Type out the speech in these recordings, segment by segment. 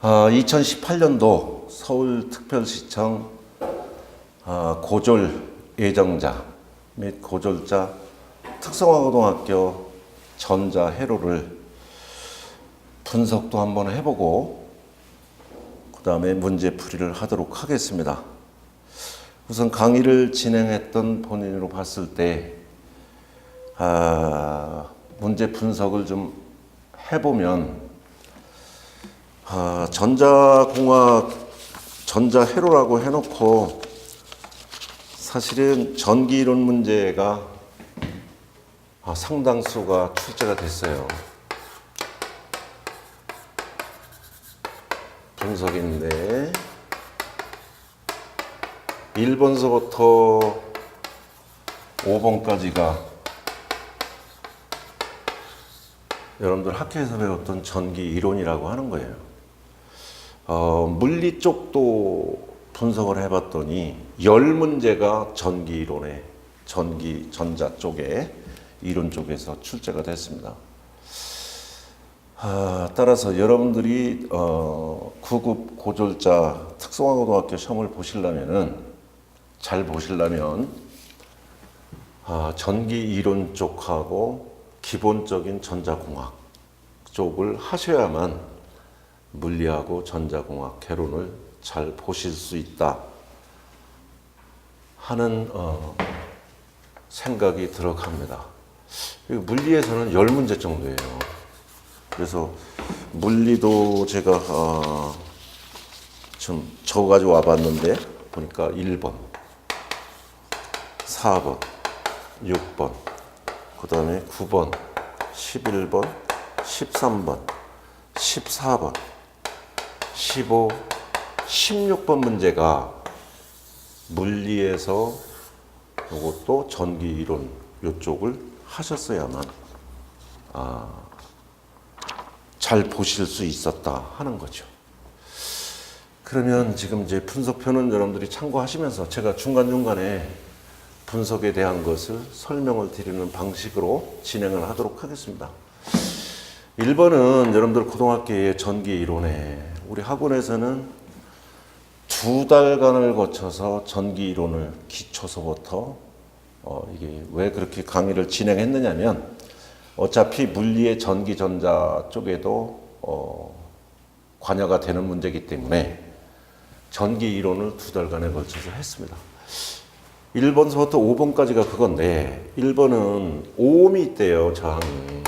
2018년도 서울특별시청 고졸 예정자 및 고졸자 특성화고등학교 전자회로를 분석도 한번 해보고 그 다음에 문제풀이를 하도록 하겠습니다. 우선 강의를 진행했던 본인으로 봤을 때 문제 분석을 좀 해보면 전자공학, 전자회로라고 해놓고 사실은 전기이론 문제가 상당수가 출제가 됐어요. 분석인데 1번서부터 5번까지가 여러분들 학교에서 배웠던 전기이론이라고 하는 거예요. 물리 쪽도 분석을 해봤더니 10문제가 전기이론에 전자 쪽에 이론 쪽에서 출제가 됐습니다. 따라서 여러분들이 9급 고졸자 특성화고등학교 시험을 잘 보시려면 전기이론 쪽하고 기본적인 전자공학 쪽을 하셔야만 물리하고 전자공학 개론을 잘 보실 수 있다 하는 생각이 들어갑니다. 물리에서는 10문제 정도예요. 그래서 물리도 제가 좀 적어가지고 와봤는데 보니까 1번, 4번, 6번, 그 다음에 9번, 11번, 13번, 14번, 15, 16번 문제가 물리에서 이것도 전기이론 이쪽을 하셨어야만 잘 보실 수 있었다 하는 거죠. 그러면 지금 이제 분석표는 여러분들이 참고하시면서 제가 중간중간에 분석에 대한 것을 설명을 드리는 방식으로 진행을 하도록 하겠습니다. 1번은 여러분들 고등학교의 전기이론에 우리 학원에서는 2달간을 거쳐서 전기이론을 기초서부터 이게 왜 그렇게 강의를 진행했느냐면 어차피 물리의 전기전자 쪽에도 관여가 되는 문제이기 때문에 전기이론을 2달간에 걸쳐서 했습니다. 1번서부터 5번까지가 그건데 1번은 오음이 있대요. 저항이.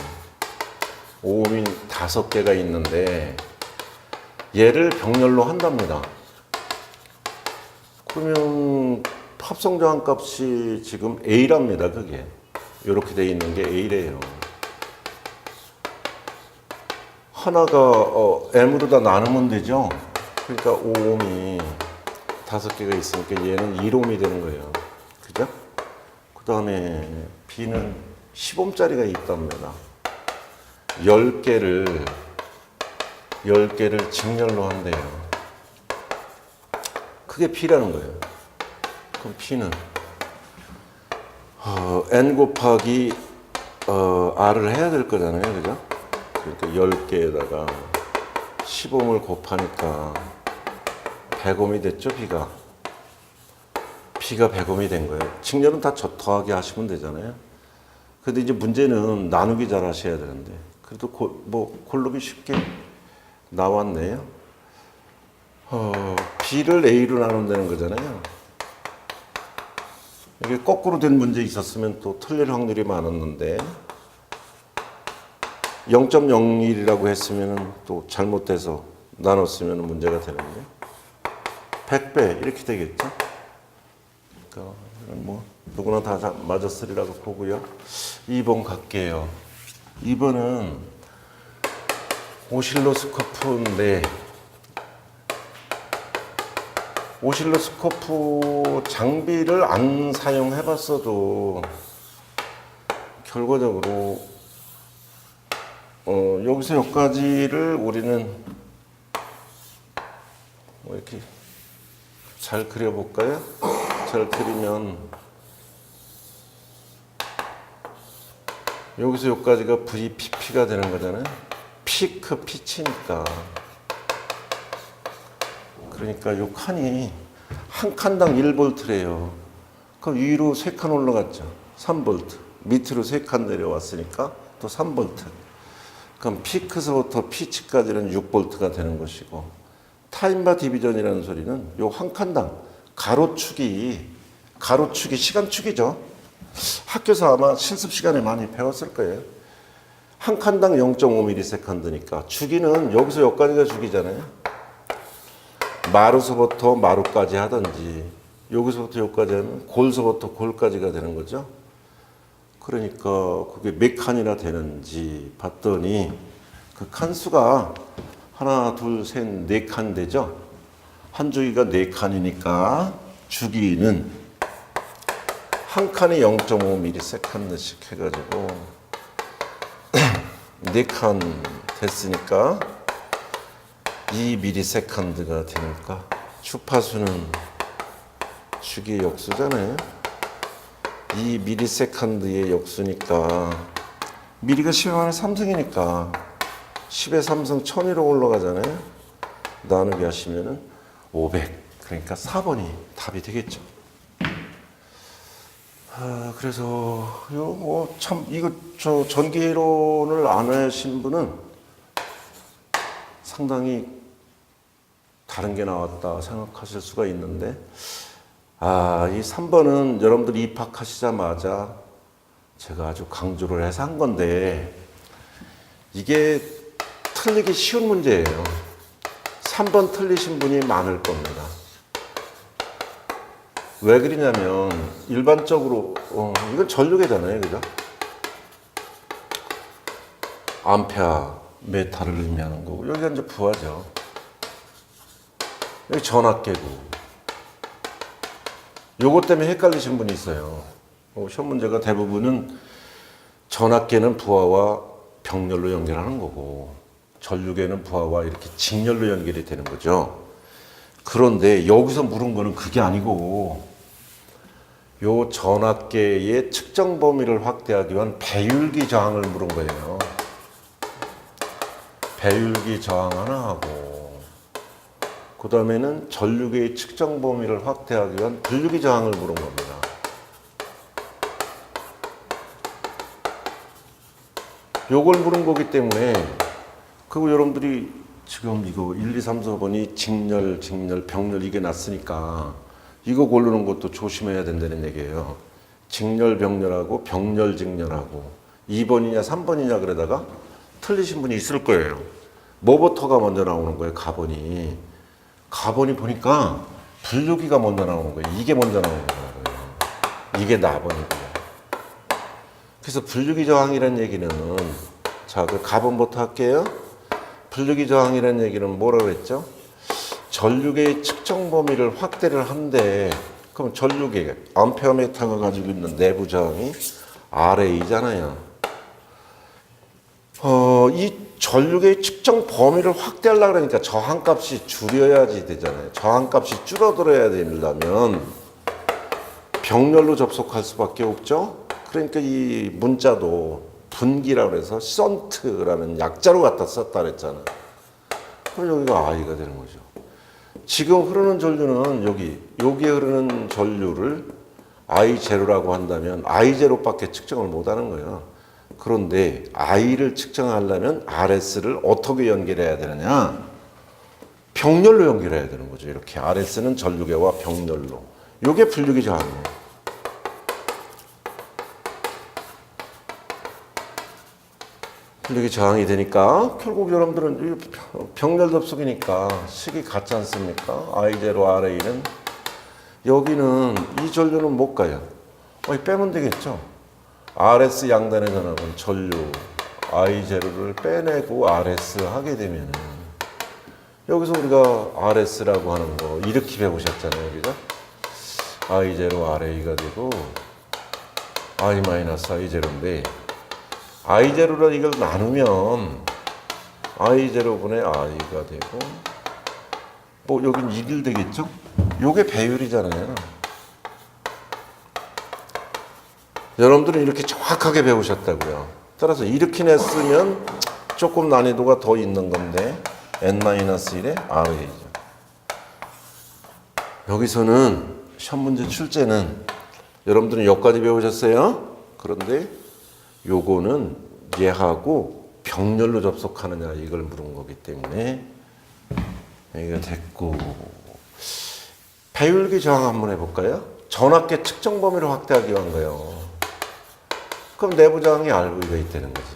오음이 5개가 있는데 얘를 병렬로 한답니다. 그러면 합성저항 값이 지금 A랍니다. 그게 이렇게 돼 있는 게 A래요. 하나가 M으로 다 나누면 되죠. 그러니까 5옴이 5개가 있으니까 얘는 1옴이 되는 거예요. 그죠? 그 다음에 B는 10옴짜리가 있답니다. 10개를 직렬로 한대요. 그게 P라는 거예요. 그럼 P는 N 곱하기 R을 해야 될 거잖아요. 그죠? 그러니까 10개에다가 10옴을 곱하니까 100옴이 됐죠. B가 100옴이 된 거예요. 직렬은 다 더하기 하시면 되잖아요. 근데 이제 문제는 나누기 잘 하셔야 되는데 그래도 고르기 쉽게 나왔네요. B를 A로 나눈다는 거잖아요. 이게 거꾸로 된 문제 있었으면 또 틀릴 확률이 많았는데 0.01이라고 했으면 또 잘못돼서 나눴으면 문제가 되는데 100배 이렇게 되겠죠. 그러니까 누구나 다 맞았으리라고 보고요. 2번 갈게요. 2번은 오실로스코프인데 오실로스코프 장비를 안 사용해 봤어도 결과적으로 여기서 여기까지를 우리는 이렇게 잘 그려볼까요? 잘 그리면 여기서 여기까지가 VPP가 되는 거잖아요. 피크 피치니까 그러니까 요 칸이 한 칸당 1볼트래요. 그럼 위로 3칸 올라갔죠. 3볼트. 밑으로 3칸 내려왔으니까 또 3볼트. 그럼 피크서부터 피치까지는 6볼트가 되는 것이고, 타임바 디비전이라는 소리는 요 한 칸당 가로축이 시간축이죠. 학교에서 아마 실습 시간에 많이 배웠을 거예요. 한 칸당 0.5ms니까 주기는 여기서 여기까지가 주기잖아요. 마루서부터 마루까지 하든지 여기서부터 여기까지 하면 골서부터 골까지가 되는 거죠. 그러니까 그게 몇 칸이나 되는지 봤더니 그 칸수가 하나, 둘, 셋, 4칸 되죠. 한 주기가 4칸이니까 주기는 한 칸이 0.5ms씩 해가지고 4칸 됐으니까 2ms가 되니까 주파수는 주기의 역수잖아요. 2ms의 역수니까 미리가 10의 3승이니까 10의 3승 1000으로 올라가잖아요. 나누기 하시면은 500. 그러니까 4번이 답이 되겠죠. 그래서 이거 저 전기이론을 안 하신 분은 상당히 다른 게 나왔다 생각하실 수가 있는데, 이 3번은 여러분들이 입학하시자마자 제가 아주 강조를 해서 한 건데, 이게 틀리기 쉬운 문제예요. 3번 틀리신 분이 많을 겁니다. 왜 그러냐면 일반적으로 이건 전류계잖아요, 그죠? 암페어, 메타를 의미하는 거고, 여기가 이제 부하죠. 여기 전압계고. 요것 때문에 헷갈리신 분이 있어요. 시험 문제가 대부분은 전압계는 부하와 병렬로 연결하는 거고, 전류계는 부하와 이렇게 직렬로 연결이 되는 거죠. 그런데 여기서 물은 거는 그게 아니고, 요 전압계의 측정 범위를 확대하기 위한 배율기 저항을 물은 거예요. 배율기 저항 하나 하고, 그 다음에는 전류계의 측정 범위를 확대하기 위한 분류기 저항을 물은 겁니다. 요걸 물은 거기 때문에, 그리고 여러분들이 지금 이거 1, 2, 3, 4번이 직렬, 병렬 이게 났으니까 이거 고르는 것도 조심해야 된다는 얘기예요. 직렬, 병렬하고 병렬, 직렬하고 2번이냐 3번이냐 그러다가 틀리신 분이 있을 거예요. 뭐부터가 먼저 나오는 거예요? 가번이 보니까 분류기가 먼저 나오는 거예요. 이게 먼저 나오는 거예요. 이게 나번이고요. 그래서 분류기 저항이라는 얘기는, 자, 그 가번부터 할게요. 분류기 저항이라는 얘기는 뭐라고 했죠? 전류계의 측정 범위를 확대를 한데, 그럼 전류계, 암페어미터가 가지고 있는 내부 저항이 RA잖아요. 이 전류계의 측정 범위를 확대하려고 그러니까 저항값이 줄여야지 되잖아요. 저항값이 줄어들어야 되려면 병렬로 접속할 수밖에 없죠. 그러니까 이 문자도 분기라고 해서 션트라는 약자로 갖다 썼다 그랬잖아. 그럼 여기가 I가 되는 거죠. 지금 흐르는 전류는 여기에 흐르는 전류를 I0라고 한다면 I0밖에 측정을 못 하는 거예요. 그런데 I를 측정하려면 RS를 어떻게 연결해야 되느냐? 병렬로 연결해야 되는 거죠. 이렇게 RS는 전류계와 병렬로. 이게 분류기 저항이에요. 분류기 저항이 되니까 결국 여러분들은 병렬 접속이니까 식이 같지 않습니까? I0, RA는 여기는 이 전류는 못 가요. 빼면 되겠죠. RS 양단의 전압은 전류 I0를 빼내고 RS 하게 되면 여기서 우리가 RS라고 하는 거 이렇게 배우셨잖아요. 그죠? I0 RA가 되고 I-I0인데 I0를 이걸 나누면 I0분의 I가 되고 여긴 1일 되겠죠? 요게 배율이잖아요. 여러분들은 이렇게 정확하게 배우셨다고요. 따라서 이렇게 냈으면 조금 난이도가 더 있는 건데 N-1의 RA죠. 여기서는 시험 문제 출제는 여러분들은 여기까지 배우셨어요? 그런데 요거는 얘하고 병렬로 접속하느냐 이걸 물은 거기 때문에 여기가 됐고, 배율기 저항 한번 해볼까요? 전압계 측정 범위를 확대하기 위한 거예요. 그럼 내부 저항이 RV가 있다는 거지.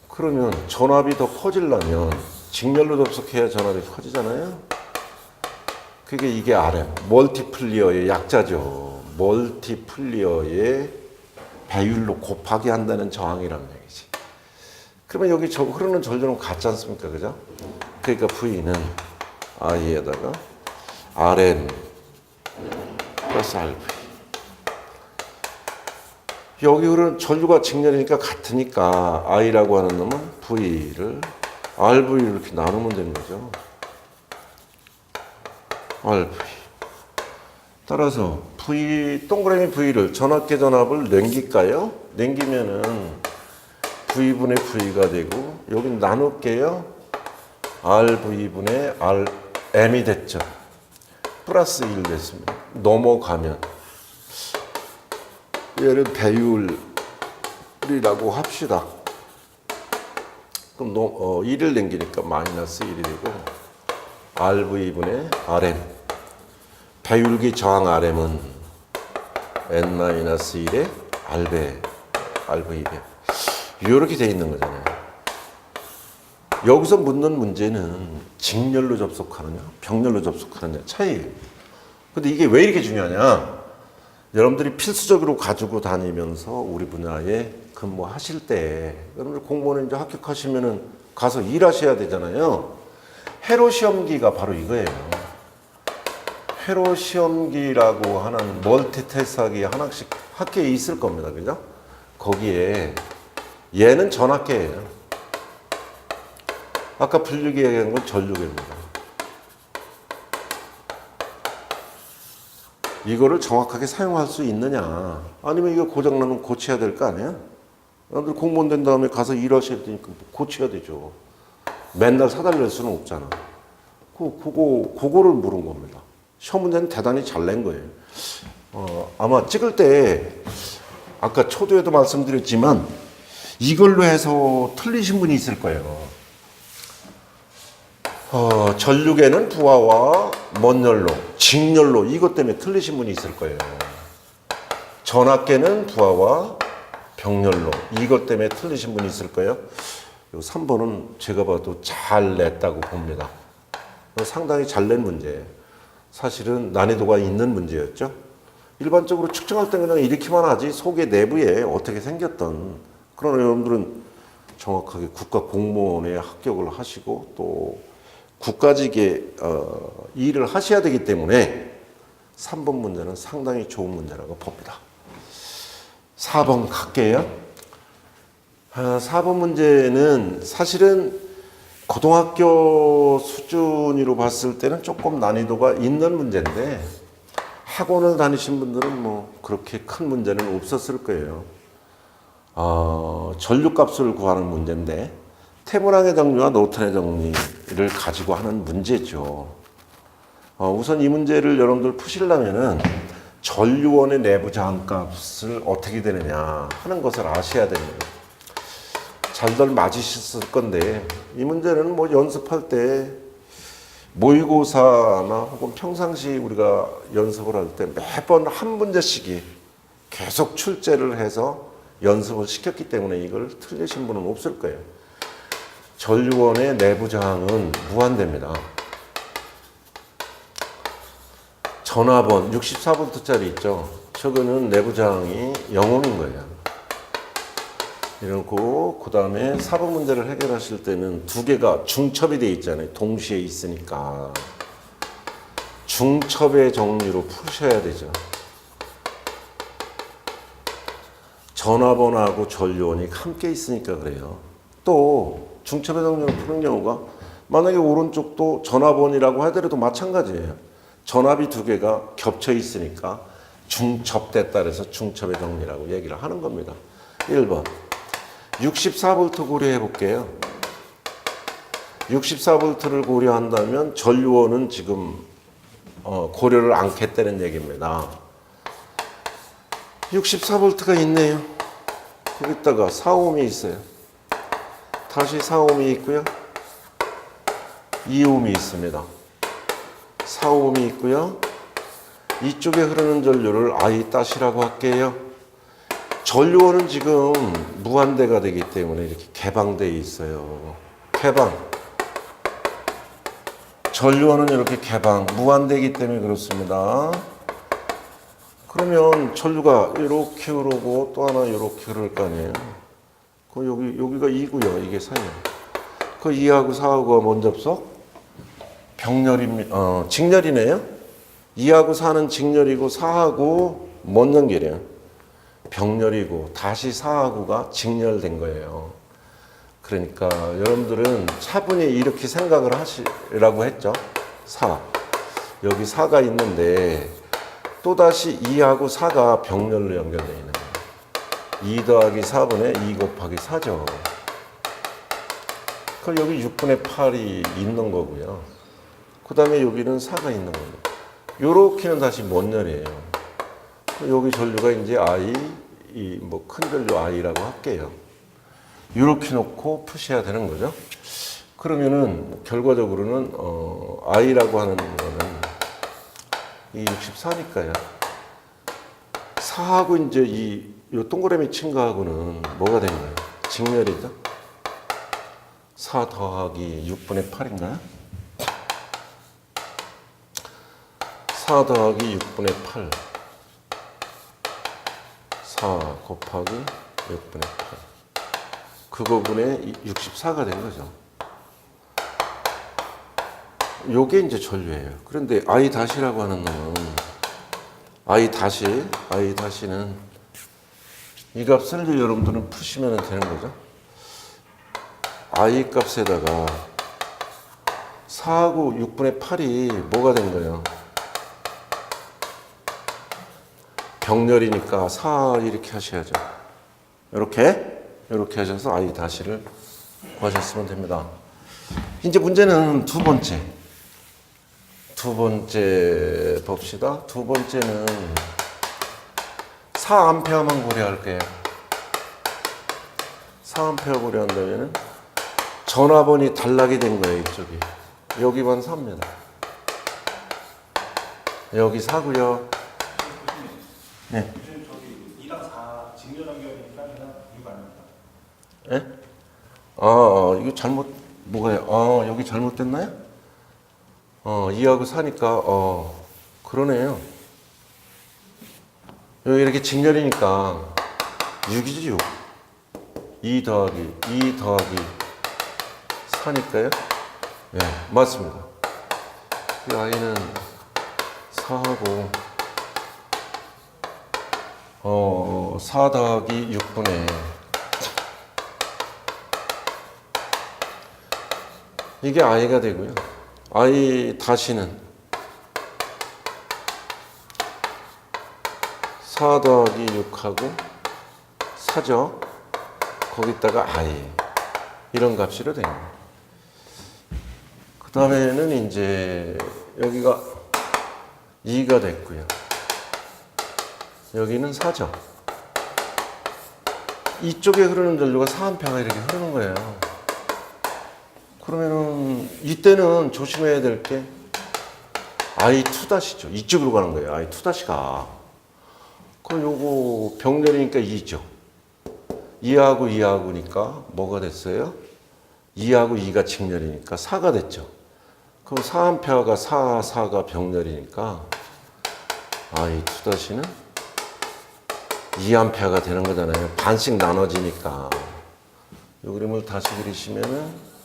그러면 전압이 더 커지려면 직렬로 접속해야 전압이 커지잖아요. 그게 이게 RM, 멀티플리어의 약자죠. 멀티플리어의 배율로 곱하기 한다는 저항이라는 얘기지. 그러면 여기 흐르는 전류는 같지 않습니까? 그죠? 그러니까 V는 I에다가 RM 플러스 RV. 여기 흐르는 전류가 직렬이니까 같으니까 I라고 하는 놈은 V를 RV를 이렇게 나누면 되는 거죠. RV. 따라서 V, 동그라미 V를 전압계 전압을 남길까요? 남기면은 V분의 V가 되고, 여기 나눌게요. RV분의 RM이 됐죠. 플러스 1 됐습니다. 넘어가면 얘를 배율이라고 합시다. 그럼 1을 남기니까 마이너스 1이 되고, RV분의 RM. 배율기 저항 RM은 N-1의 R배, RV배. 이렇게 돼 있는 거잖아요. 여기서 묻는 문제는 직렬로 접속하느냐, 병렬로 접속하느냐 차이예요. 근데 이게 왜 이렇게 중요하냐? 여러분들이 필수적으로 가지고 다니면서 우리 분야에 근무하실 때, 여러분들 공무원에 이제 합격하시면은 가서 일하셔야 되잖아요. 회로 시험기가 바로 이거예요. 회로 시험기라고 하는 멀티테스트하기 하나씩 학교에 있을 겁니다. 그죠? 거기에 얘는 전압계예요. 아까 분류기 얘기한 건 전류계입니다. 이거를 정확하게 사용할 수 있느냐, 아니면 이거 고장나면 고쳐야 될 거 아니에요? 여러분들 공무원 된 다음에 가서 일하셔야 되니까 고쳐야 되죠. 맨날 사달릴 수는 없잖아. 그거를 물은 겁니다. 시험 문제는 대단히 잘 낸 거예요. 아마 찍을 때 아까 초도에도 말씀드렸지만 이걸로 해서 틀리신 분이 있을 거예요. 전류계는 부하와 먼열로, 직열로, 이것 때문에 틀리신 분이 있을 거예요. 전압계는 부하와 병렬로, 이것 때문에 틀리신 분이 있을 거예요. 3번은 제가 봐도 잘 냈다고 봅니다. 상당히 잘 낸 문제예요. 사실은 난이도가 있는 문제였죠. 일반적으로 측정할 때 그냥 이렇게만 하지 속의 내부에 어떻게 생겼던, 그러나 여러분들은 정확하게 국가 공무원에 합격을 하시고 또 국가직에 일을 하셔야 되기 때문에 3번 문제는 상당히 좋은 문제라고 봅니다. 4번 갈게요. 4번 문제는 사실은 고등학교 수준으로 봤을 때는 조금 난이도가 있는 문제인데, 학원을 다니신 분들은 뭐 그렇게 큰 문제는 없었을 거예요. 전류값을 구하는 문제인데, 태물항의 정리와 노턴의 정리를 가지고 하는 문제죠. 우선 이 문제를 여러분들 푸시려면은 전류원의 내부 저항값을 어떻게 되느냐 하는 것을 아셔야 됩니다. 잘들 맞으셨을 건데, 이 문제는 뭐 연습할 때 모의고사나 혹은 평상시 우리가 연습을 할 때 매번 한 문제씩이 계속 출제를 해서 연습을 시켰기 때문에 이걸 틀리신 분은 없을 거예요. 전류원의 내부 저항은 무한대입니다. 전압원 64V짜리 있죠. 저거는 내부 저항이 0옴인 거예요. 이러고 그 다음에 4번 문제를 해결하실 때는 두 개가 중첩이 되어 있잖아요. 동시에 있으니까 중첩의 정리로 푸셔야 되죠. 전압원하고 전류원이 함께 있으니까 그래요. 또 중첩의 정리로 푸는 경우가, 만약에 오른쪽도 전압원이라고 하더라도 마찬가지예요. 전압이 두 개가 겹쳐 있으니까 중첩됐다 그래서 중첩의 정리라고 얘기를 하는 겁니다. 1번 64V 고려해 볼게요. 64V를 고려한다면 전류원은 지금 고려를 않겠다는 얘기입니다. 64V가 있네요. 거기다가 4ohm이 있어요. 다시 4ohm이 있고요. 2ohm이 있습니다. 4ohm이 있고요. 이쪽에 흐르는 전류를 I-라고 할게요. 전류원은 지금 무한대가 되기 때문에 이렇게 개방되어 있어요. 개방. 전류원은 이렇게 개방, 무한대이기 때문에 그렇습니다. 그러면 전류가 이렇게 흐르고 또 하나 이렇게 흐를 거 아니에요. 여기가 2고요. 이게 4예요. 그 2하고 4하고가 뭔 접속? 병렬입니다. 직렬이네요. 2하고 4는 직렬이고 4하고 뭔 연결이에요? 병렬이고 다시 4하고가 직렬된 거예요. 그러니까 여러분들은 차분히 이렇게 생각을 하시라고 했죠. 4. 여기 4가 있는데 또다시 2하고 4가 병렬로 연결되어 있는 거예요. 2 더하기 4분의 2 곱하기 4죠. 그럼 여기 6분의 8이 있는 거고요. 그 다음에 여기는 4가 있는 거예요. 요렇게는 다시 뭔 열이에요. 여기 전류가 이제 I, 큰 전류 I라고 할게요. 이렇게 놓고 푸셔야 되는 거죠. 그러면은 결과적으로는 I라고 하는 거는 이 64니까요. 4하고 이제 요 동그라미 친 거하고는 뭐가 된 거예요? 직렬이죠. 4 더하기 6분의 8인가요? 4 더하기 6분의 8. 4 곱하기 6분의 8. 그거분의 64가 된 거죠. 요게 이제 전류예요. 그런데 I-라고 하는 놈은 I-는 이 값을 이제 여러분들은 푸시면 되는 거죠. I 값에다가 4하고 6분의 8이 뭐가 된 거예요? 병렬이니까 4 이렇게 하셔야죠. 이렇게 하셔서 I-를 구하셨으면 됩니다. 이제 문제는 두 번째 봅시다. 두 번째는 4A만 고려할게요. 4A 고려한다면 전화번이 단락이 된 거예요. 이쪽이. 여기만 4입니다. 여기 4고요. 네. 저기 2랑 4 직렬 연결이니까 6 아닙니까? 예? 이거 잘못, 뭐가요? 여기 잘못됐나요? 2하고 4니까, 그러네요. 여기 이렇게 직렬이니까 6이죠, 6. 2 더하기 4니까요? 예, 맞습니다. 이 I는 4하고, 4 더하기 6분의 이게 I가 되고요. I-는 4 더하기 6하고 4죠. 거기다가 I 이런 값으로 됩니다. 그 다음에는 이제 여기가 2가 됐고요. 여기는 4죠. 이쪽에 흐르는 전류가 4A가 이렇게 흐르는 거예요. 그러면은 이때는 조심해야 될 게 I2-죠. 이쪽으로 가는 거예요. I2-가. 그럼 요거 병렬이니까 2죠. 2하고 2하고니까 뭐가 됐어요? 2하고 2가 직렬이니까 4가 됐죠. 그럼 4A가 4가 병렬이니까 I2-는 2A가 되는 거잖아요. 반씩 나눠지니까. 이 그림을 다시 그리시면은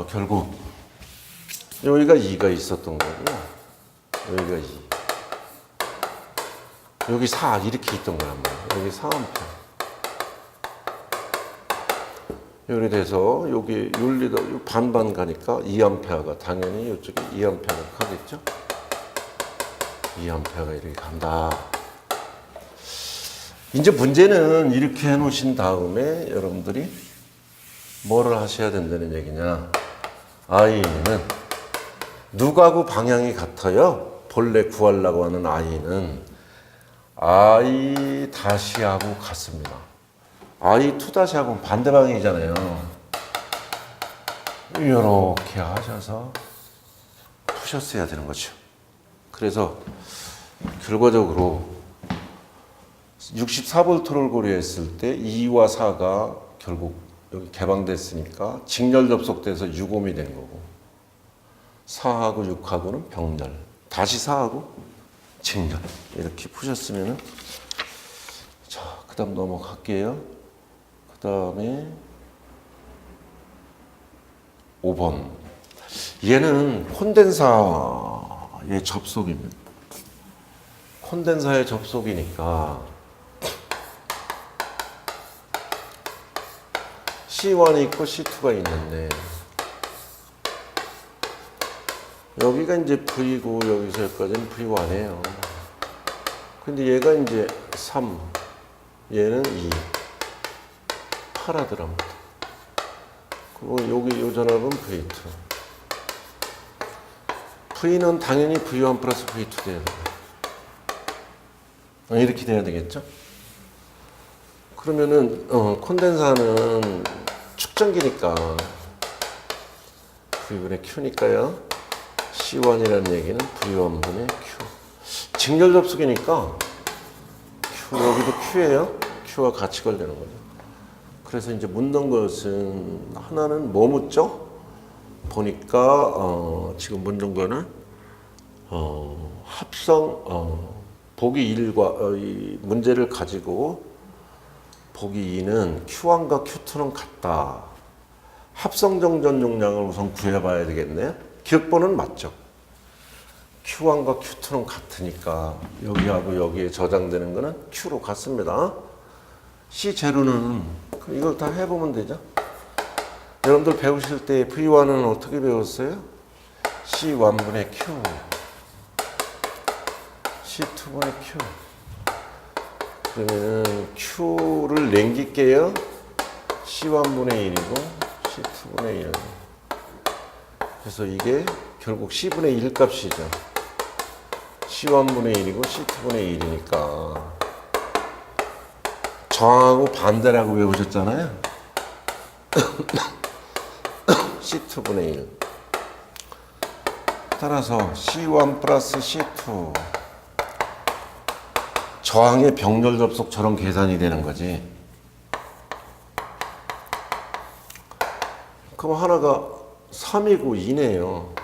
결국 여기가 2가 있었던 거고요. 여기가 2. 여기 4 이렇게 있던 거란 말이에요. 여기 4A. 이렇게 돼서 여기 윤리도 반반 가니까 2A가 당연히 이쪽에 2A가 가겠죠. 2A가 이렇게 간다. 이제 문제는 이렇게 해놓으신 다음에 여러분들이 뭐를 하셔야 된다는 얘기냐. I는 누가하고 방향이 같아요? 본래 구하려고 하는 i는 i 다시하고 같습니다. i2 다시하고는 반대 방향이잖아요. 이렇게 하셔서 푸셨어야 되는 거죠. 그래서 결과적으로 64V를 고려했을 때 2와 4가 결국 여기 개방됐으니까 직렬 접속돼서 6옴이 된 거고 4하고 6하고는 병렬, 다시 4하고 직렬 이렇게 푸셨으면은 자, 그 다음 넘어갈게요. 그 다음에 5번. 얘는 콘덴사의 접속입니다. 콘덴사의 접속이니까 C1이 있고 C2가 있는데 여기가 이제 V고 여기서 여기까지는 V1이에요. 근데 얘가 이제 3, 얘는 2, 8하더랍니다. 그리고 여기 요 전압은 V2. V는 당연히 V1 플러스 V2 돼야 돼요. 이렇게 돼야 되겠죠? 그러면은 콘덴사는 축전기니까 V분의 Q니까요. C1이라는 얘기는 V1분의 Q. 직렬 접속이니까 Q 여기도 Q예요. Q와 같이 걸리는 거죠. 그래서 이제 묻는 것은 하나는 뭐 묻죠? 보니까 지금 묻는 거는 합성 보기 1과 이 문제를 가지고 보기 2는 Q1과 Q2는 같다. 합성 정전 용량을 우선 구해봐야 되겠네요. 기억번호는 맞죠? Q1과 Q2는 같으니까 여기하고 여기에 저장되는 거는 Q로 같습니다. C0는 이걸 다 해보면 되죠. 여러분들 배우실 때 V1은 어떻게 배웠어요? C1분의 Q, C2분의 Q. 그러면 Q를 남길게요. C1분의 1이고 C2분의 1. 그래서 이게 결국 C분의 1 값이죠. C1분의 1이고 C2분의 1이니까 정하고 반대라고 외우셨잖아요. C2분의 1. 따라서 C1 플러스 C2 저항의 병렬 접속처럼 계산이 되는 거지. 그럼 하나가 3이고 2네요.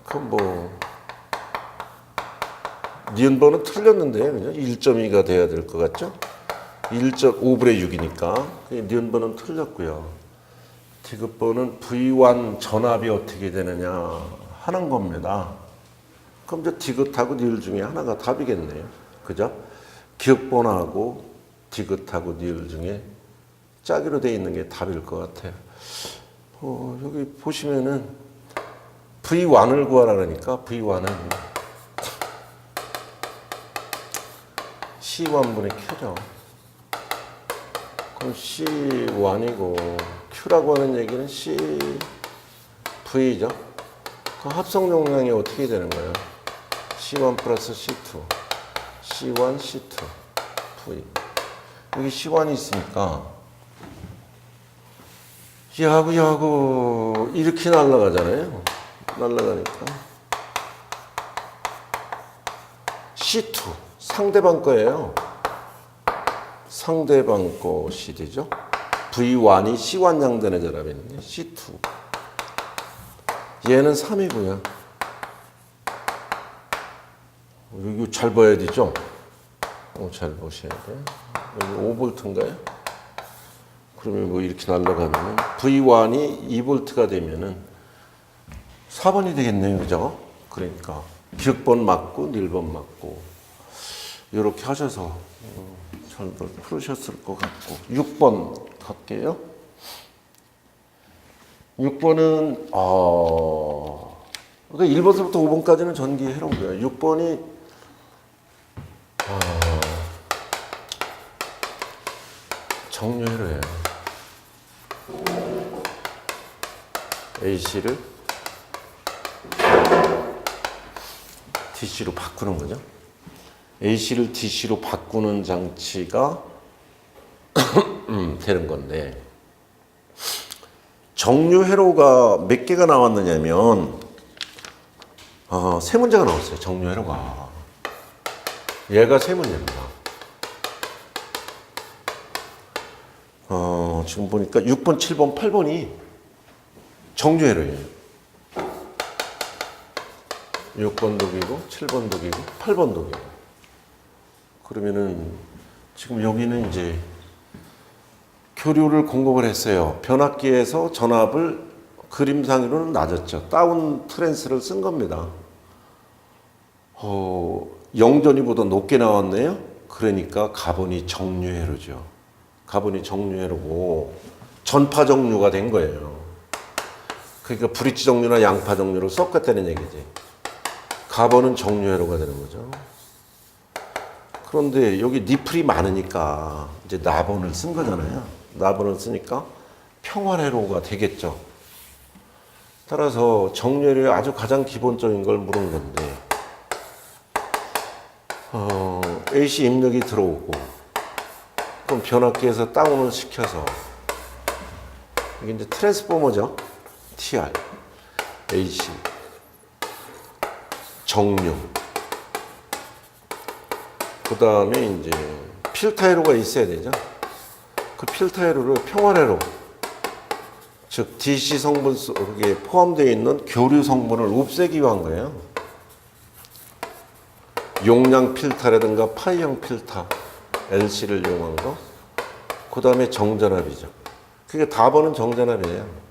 그럼 뭐 니은번은 틀렸는데요. 그죠? 1.2가 돼야 될 것 같죠? 1.5분의 6이니까 니은번은 틀렸고요. 디귿번은 V1 전압이 어떻게 되느냐 하는 겁니다. 그럼 이제 디귿하고 니을 중에 하나가 답이겠네요. 그죠? 기억번하고 디귿하고 니을 중에 짜기로 되어 있는 게 답일 것 같아요. 여기 보시면은 V1을 구하라니까 V1은 C1분의 Q죠. 그럼 C1이고 Q라고 하는 얘기는 CV죠. 그 합성 용량이 어떻게 되는 거예요? C1 플러스 C2, C1, C2, V. 여기 C1이 있으니까 야구 이렇게 날아가잖아요. 날아가니까 C2 상대방 거예요. 상대방 거 CD죠. V1이 C1 양단의 전압이는데 C2. 얘는 3이고요. 이거 잘 봐야 되죠? 잘 보셔야 돼요. 여기 5V인가요? 그러면 뭐 이렇게 날아가면 V1이 2V가 되면은 4번이 되겠네요. 그죠? 그러니까 기억번 맞고 닐번 맞고 이렇게 하셔서 잘 풀으셨을 것 같고 6번 갈게요. 6번은 그러니까 1번부터 5번까지는 전기해놓은 거예요. 6번이 정렬을 해요. AC를 DC로 바꾸는 거죠. AC를 DC로 바꾸는 장치가 되는 건데, 정류 회로가 몇 개가 나왔느냐면 세 문제가 나왔어요. 정류 회로가 얘가 세 문제입니다. 지금 보니까 6번, 7번, 8번이 정류 회로예요. 6번 독이고 7번 독이고 8번 독이고. 그러면은 지금 여기는 이제 교류를 공급을 했어요. 변압기에서 전압을 그림상으로는 낮았죠. 다운 트랜스를 쓴 겁니다. 영전이보다 높게 나왔네요. 그러니까 가번이 정류회로죠. 가번이 정류회로고 전파 정류가 된 거예요. 그러니까 브릿지 정류나 양파 정류를 섞었다는 얘기지. 가번은 정류회로가 되는 거죠. 그런데 여기 니플이 많으니까 이제 나번을 쓴 거잖아요. 나번을 쓰니까 평활회로가 되겠죠. 따라서 정류회로의 아주 가장 기본적인 걸 물은 건데, AC 입력이 들어오고, 그럼 변압기에서 다운을 시켜서, 이게 이제 트랜스포머죠. TR, AC, 정류. 그 다음에 이제 필터회로가 있어야 되죠. 그 필터회로를 평활회로, 즉 DC 성분 속에 포함되어 있는 교류 성분을 없애기 위한 거예요. 용량 필터라든가 파이형 필터, LC를 이용한 거. 그 다음에 정전압이죠. 그게 다번은 정전압이에요.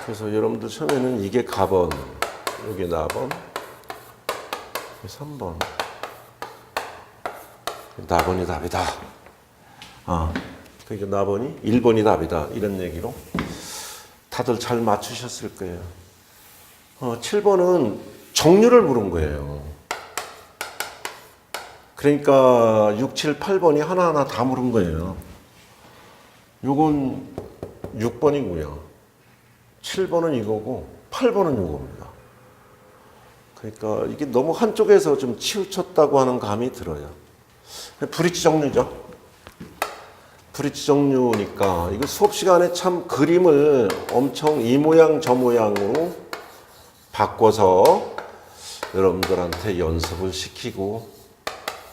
그래서 여러분들 처음에는 이게 가번, 이게 나번, 3번. 나번이 답이다. 그러니까 나번이 1번이 답이다. 이런 얘기로 다들 잘 맞추셨을 거예요. 7번은 정류를 물은 거예요. 그러니까 6, 7, 8번이 하나하나 다 물은 거예요. 요건 6번이고요. 7번은 이거고 8번은 이겁니다. 그러니까 이게 너무 한쪽에서 좀 치우쳤다고 하는 감이 들어요. 브릿지 정류죠. 브릿지 정류니까 이거 수업 시간에 참 그림을 엄청 이 모양 저 모양으로 바꿔서 여러분들한테 연습을 시키고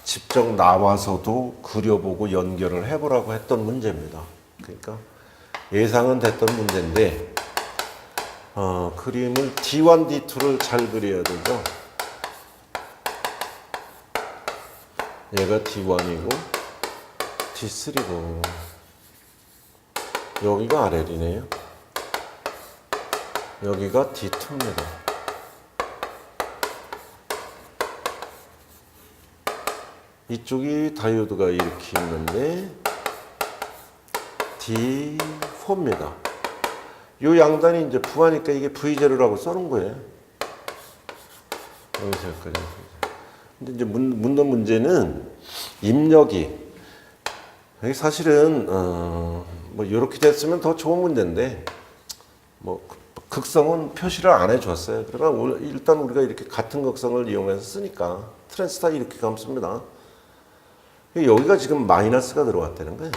직접 나와서도 그려보고 연결을 해보라고 했던 문제입니다. 그러니까 예상은 됐던 문제인데 그림을 D1, D2를 잘 그려야 되죠. 얘가 D1이고 D3고 여기가 RL이네요. 여기가 D2입니다. 이쪽이 다이오드가 이렇게 있는데 D4입니다. 요 양단이 이제 부하니까 이게 V0라고 써놓은 거예요. 여기서 여기까지. 근데 이제 묻는 문제는 입력이 사실은 뭐 이렇게 됐으면 더 좋은 문제인데 뭐 극성은 표시를 안 해줬어요. 그러나 일단 우리가 이렇게 같은 극성을 이용해서 쓰니까 트랜스타 이렇게 감습니다. 여기가 지금 마이너스가 들어왔다는 거예요.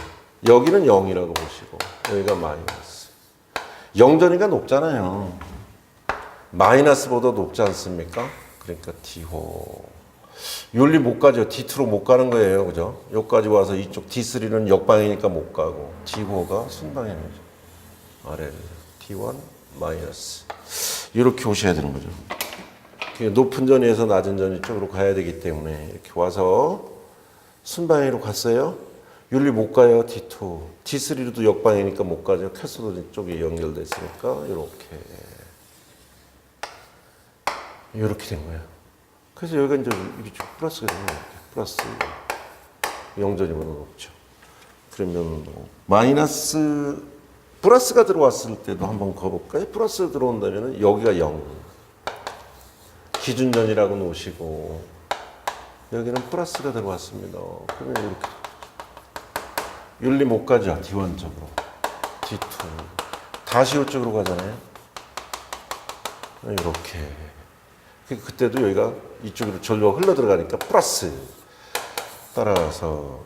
여기는 0이라고 보시고 여기가 마이너스. 영전이가 높잖아요. 마이너스보다 높지 않습니까? 그러니까 D호. 윤리 못 가죠. D2로 못 가는 거예요. 그죠? 여기까지 와서 이쪽 D3는 역방이니까 못 가고 D호가 순방향이죠. 아래 D1 마이너스. 이렇게 오셔야 되는 거죠. 높은 전위에서 낮은 전위 쪽으로 가야 되기 때문에 이렇게 와서 순방향으로 갔어요. 윤리 못 가요. D2. D3로도 역방이니까 못 가죠. 캐소드 쪽이 연결됐으니까 이렇게 된 거예요. 그래서 여기가 이제 이게 플러스가 되는 거예요. 플러스 영전이보다 높죠. 그러면 마이너스 플러스가 들어왔을 때도 한번 거볼까요? 플러스 들어온다면 여기가 0. 기준전이라고 놓으시고 여기는 플러스가 들어왔습니다. 그러면 이렇게 윤리 못 가죠. D1 쪽으로. D2 다시 이쪽으로 가잖아요. 이렇게. 그때도 여기가 이쪽으로 전류가 흘러 들어가니까 플러스. 따라서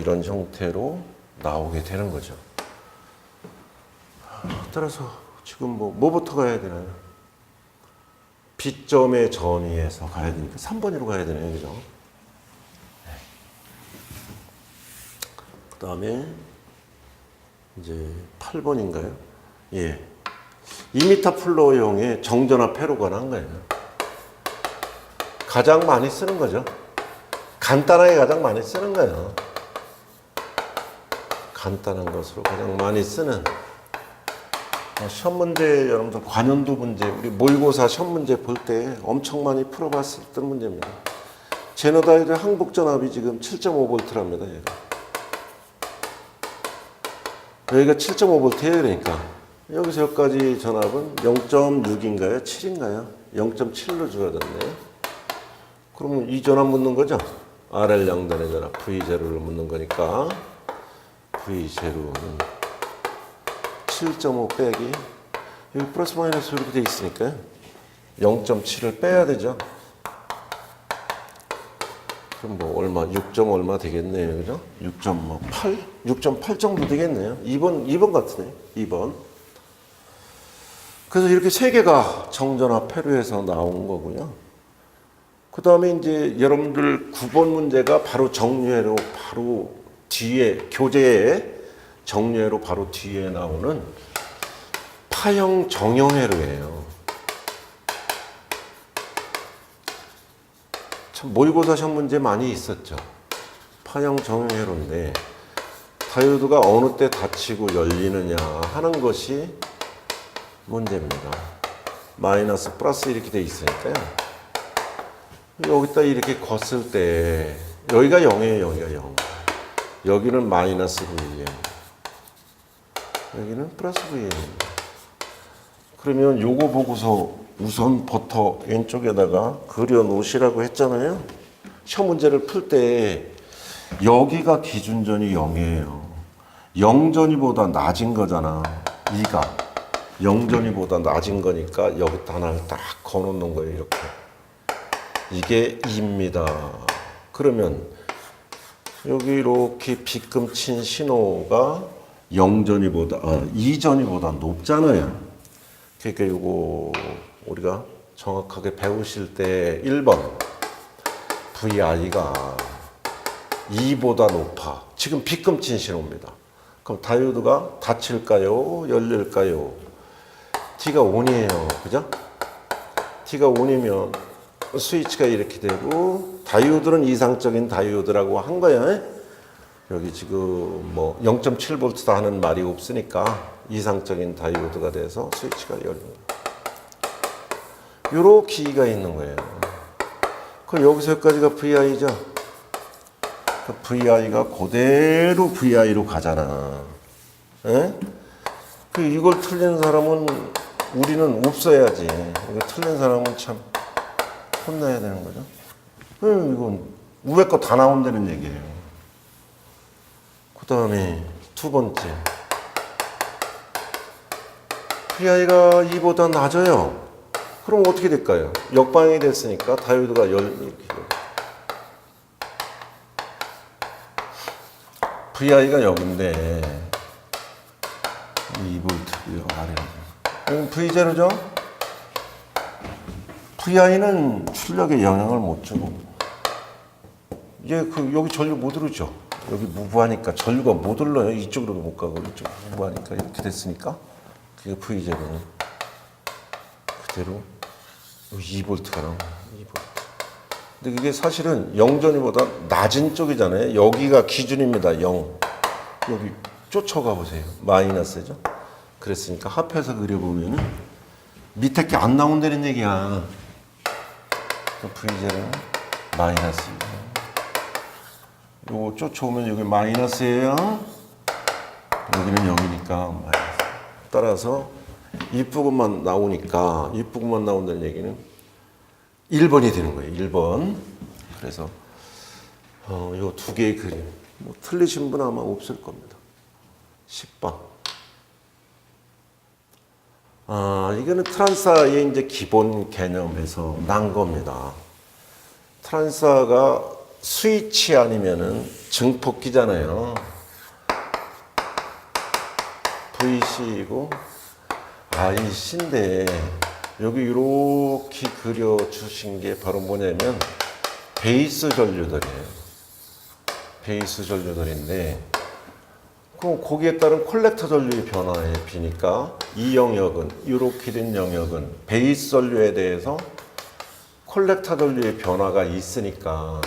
이런 형태로 나오게 되는 거죠. 따라서 지금 뭐부터 가야 되나요? B점의 전위에서 가야 되니까 3번으로 가야 되네요. 그죠? 네. 그 다음에 이제 8번인가요? 예. 2m 플로어용의 정전압 회로 관한 거예요. 가장 많이 쓰는 거죠. 간단하게 가장 많이 쓰는 거예요. 간단한 것으로 가장 많이 쓰는 시험 문제, 여러분들 관연도 문제, 우리 모의고사 시험 문제 볼 때 엄청 많이 풀어봤었던 문제입니다. 제너다이드 항복 전압이 지금 7.5V랍니다. 여기가 7.5V예요. 그러니까 여기서 여기까지 전압은 0.6인가요? 7인가요? 0.7로 주어졌네요. 그러면 이 전압 묻는 거죠? RL 양단의 전압 V0를 묻는 거니까 V0는 7.5 빼기 여기 플러스 마이너스 이렇게 돼 있으니까 0.7을 빼야 되죠. 그럼 얼마 6. 얼마 되겠네요. 그죠? 6.8? 6.8 정도 되겠네요. 2번 같으네. 2번. 그래서 이렇게 세 개가 정전압 회로에서 나온 거고요. 그 다음에 이제 여러분들 9번 문제가 바로 정류회로 바로 뒤에 교재에 정류회로 바로 뒤에 나오는 파형 정형회로예요. 참 모의고사 시험 문제 많이 있었죠. 파형 정형회로인데 다이오드가 어느 때 닫히고 열리느냐 하는 것이 문제입니다. 마이너스 플러스 이렇게 돼 있으니까요. 여기다 이렇게 걷을 때 여기가 0이에요. 여기가 0. 여기는 마이너스 VM. 여기는 플러스 VM입니다. 그러면 요거 보고서 우선 버터 왼쪽에다가 그려 놓으시라고 했잖아요. 시험 문제를 풀 때 여기가 기준전이 0이에요. 0전위보다 낮은 거잖아. 2가 0전위보다 낮은 거니까 여기다 하나를 딱 거놓는 거예요. 이렇게. 이게 2입니다. 그러면 여기 이렇게 빗금 친 신호가 2전위보다 높잖아요. 그러니까 요거 우리가 정확하게 배우실 때 1번 VI가 2보다 높아. 지금 빗금 친 신호입니다. 그럼 다이오드가 닫힐까요? 열릴까요? T가 ON이에요. 그죠? T가 ON이면 스위치가 이렇게 되고 다이오드는 이상적인 다이오드라고 한 거예요. 여기 지금 0.7V다 하는 말이 없으니까 이상적인 다이오드가 돼서 스위치가 열립니다. 요렇게 기가 있는 거예요. 그럼 여기서 여기까지가 VI죠. 그 VI가 그대로 VI로 가잖아. 에? 이걸 틀린 사람은 우리는 없어야지. 이거 틀린 사람은 참 혼나야 되는 거죠. 이건 위에 거 다 나온다는 얘기예요. 그 다음에 두 번째. VI가 2보다 낮아요. 그럼 어떻게 될까요? 역방향이 됐으니까 다이오드가 이렇게 돼요. VI가 여기인데 2V고요. 아래로. 여기 V0죠? VI는 출력에 영향을 못 주고 이게 여기 전류 못 흐르죠. 여기 무부하니까 전류가 못 흘러요. 이쪽으로도 못 가고 이쪽으로 무부하니까 이렇게 됐으니까 그게 V0는 그대로 2V가 나오고 2V. 근데 그게 사실은 0전위보다 낮은 쪽이잖아요. 여기가 기준입니다. 0. 여기 쫓아가 보세요. 마이너스죠. 그랬으니까 합해서 그려보면은 밑에 게 안 나온다는 얘기야. V0는 마이너스입니다. 요거 쫓아오면 여기 마이너스예요. 여기는 0이니까 마이너스. 따라서 이 부분만 나오니까 이 부분만 나온다는 얘기는 1번이 되는 거예요. 1번. 그래서 요 두 개의 그림. 틀리신 분 아마 없을 겁니다. 10번. 이거는 트란사의 이제 기본 개념에서 난 겁니다. 트란사가 스위치 아니면은 증폭기잖아요. VC이고, 이 C인데, 여기 이렇게 그려주신 게 바로 뭐냐면, 베이스 전류들이에요. 베이스 전류들인데, 그럼 거기에 따른 콜렉터 전류의 변화에 비니까 이 영역은, 이렇게 된 영역은 베이스 전류에 대해서 콜렉터 전류의 변화가 있으니까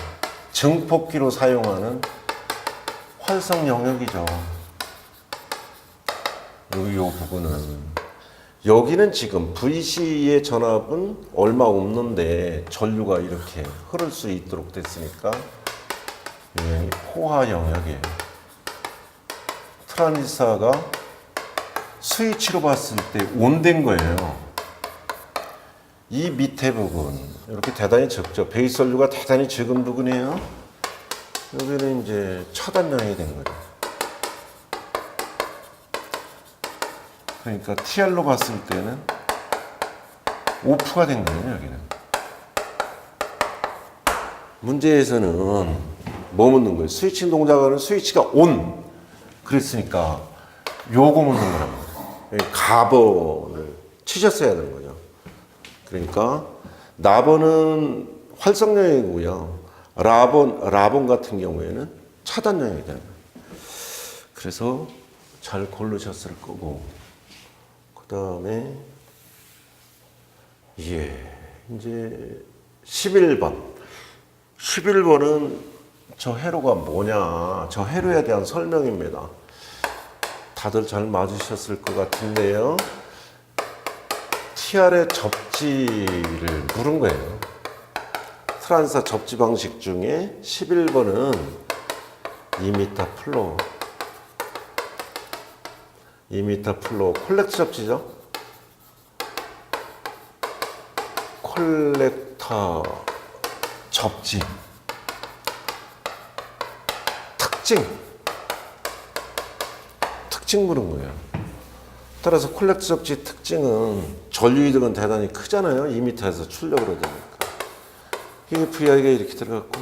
증폭기로 사용하는 활성 영역이죠. 여기 요 부분은. 여기는 지금 VC의 전압은 얼마 없는데 전류가 이렇게 흐를 수 있도록 됐으니까 이 포화 영역이에요. 트란지스터가 스위치로 봤을 때 온된 거예요. 이 밑에 부분 이렇게 대단히 적죠. 베이스 전류가 대단히 적은 부분이에요. 여기는 이제 차단형이 된 거죠. 그러니까 TR로 봤을 때는 오프가 된 거예요. 여기는. 문제에서는 뭐 묻는 거예요? 스위칭 동작하는 스위치가 온. 그랬으니까 요거 묻는 거란 말이에요. 가번을 치셨어야 되는 거죠. 그러니까 나번은 활성형이고요. 라번 같은 경우에는 차단형이 되는 거예요. 그래서 잘 고르셨을 거고, 그 다음에 이제 11번. 11번은 저 회로가 뭐냐, 저 회로에 대한 설명입니다. 다들 잘 맞으셨을 것 같은데요. TR의 접지를 물은 거예요. 트란사 접지 방식 중에 11번은 2m 플로우. 2m 플로우 콜렉터 접지죠. 콜렉터 접지 특징 물은 거예요. 따라서 콜렉터 접지 특징은 전류 이득은 대단히 크잖아요. 2m에서 출력으로 되니까. 이게 VI가 이렇게 들어갔고,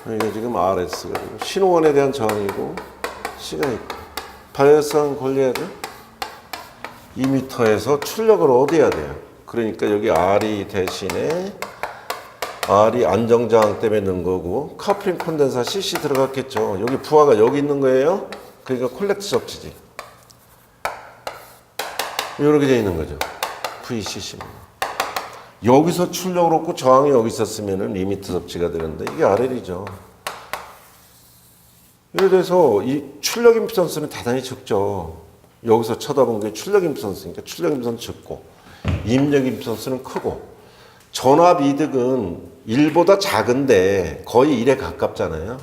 이게 지금 RS가 되고, 신호원에 대한 저항이고, C가 있고, 바이어스랑 걸려야 돼. 2m에서 출력을 얻어야 돼요. 그러니까 여기 R이 대신에 R이 안정저항 때문에 넣은 거고, 커플링 콘덴사 CC 들어갔겠죠. 여기 부하가 여기 있는 거예요. 그러니까 콜렉터 접지지. 이렇게 되어 있는 거죠. VCC입니다. 여기서 출력을 얻고 저항이 여기 있었으면 리미트 접지가 되는데 이게 RL이죠. 이래 돼서 이 출력 임피던스는 대단히 적죠. 여기서 쳐다본 게 출력 임피던스니까 출력 임피던스 적고, 입력 임피던스는 크고, 전압 이득은 1보다 작은데 거의 1에 가깝잖아요.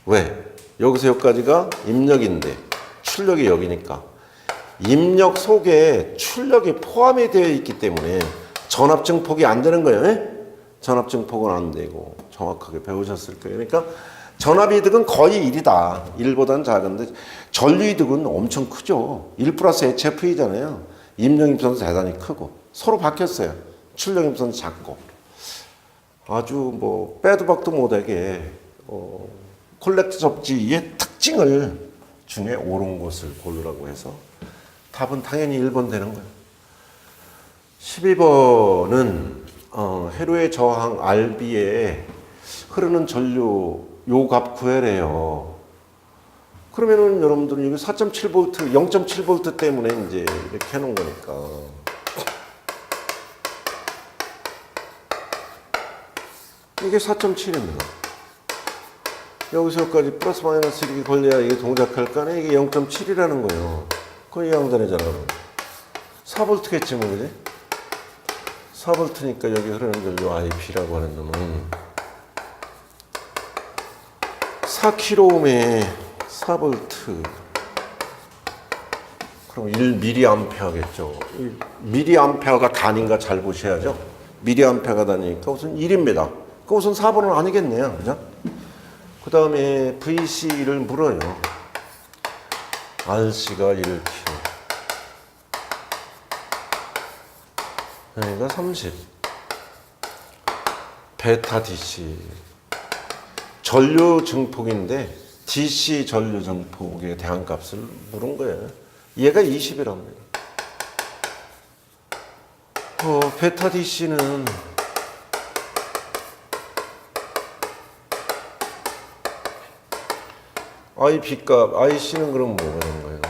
왜? 여기서 여기까지가 입력인데 출력이 여기니까 입력 속에 출력이 포함이 되어 있기 때문에 전압 증폭이 안 되는 거예요. 전압 증폭은 안 되고, 정확하게 배우셨을 거예요. 그러니까 전압 이득은 거의 1이다. 1보다는 작은데 전류 이득은 엄청 크죠. 1 플러스 HF이잖아요. 입력 임선수 대단히 크고, 서로 바뀌었어요. 출력 임선수 작고. 아주 뭐 빼도 박도 못하게 콜렉터 접지의 특징을 중에 옳은 것을 고르라고 해서 답은 당연히 1번 되는 거예요. 12번은 회로의 저항 RB에 흐르는 전류 요 값 구해래요. 그러면은 여러분들은 여기 4.7V, 0.7V 때문에 이제 이렇게 해놓은 거니까. 이게 4.7입니다. 여기서 여기까지 플러스 마이너스 이렇게 걸려야 이게 동작할 거네. 이게 0.7이라는 거예요. 거의 양단이잖아. 4V겠지 뭐, 그지? 4V니까 여기 흐르는 전류 IP라고 하는 놈은 4kΩ에 4V. 그럼 1mA겠죠. mA가 단위인가 잘 보셔야죠. mA가 단위니까 우선 1입니다. 그 우선 4번은 아니겠네요. 그죠? 그 다음에 VC를 물어요. RC가 1kg. 그러니까 30. 베타 DC. 전류 증폭인데 DC 전류 증폭의 대항값을 물은 거예요. 얘가 20이랍니다. 베타 DC는 IB 값, IC는 그럼 뭐가 되는 거예요?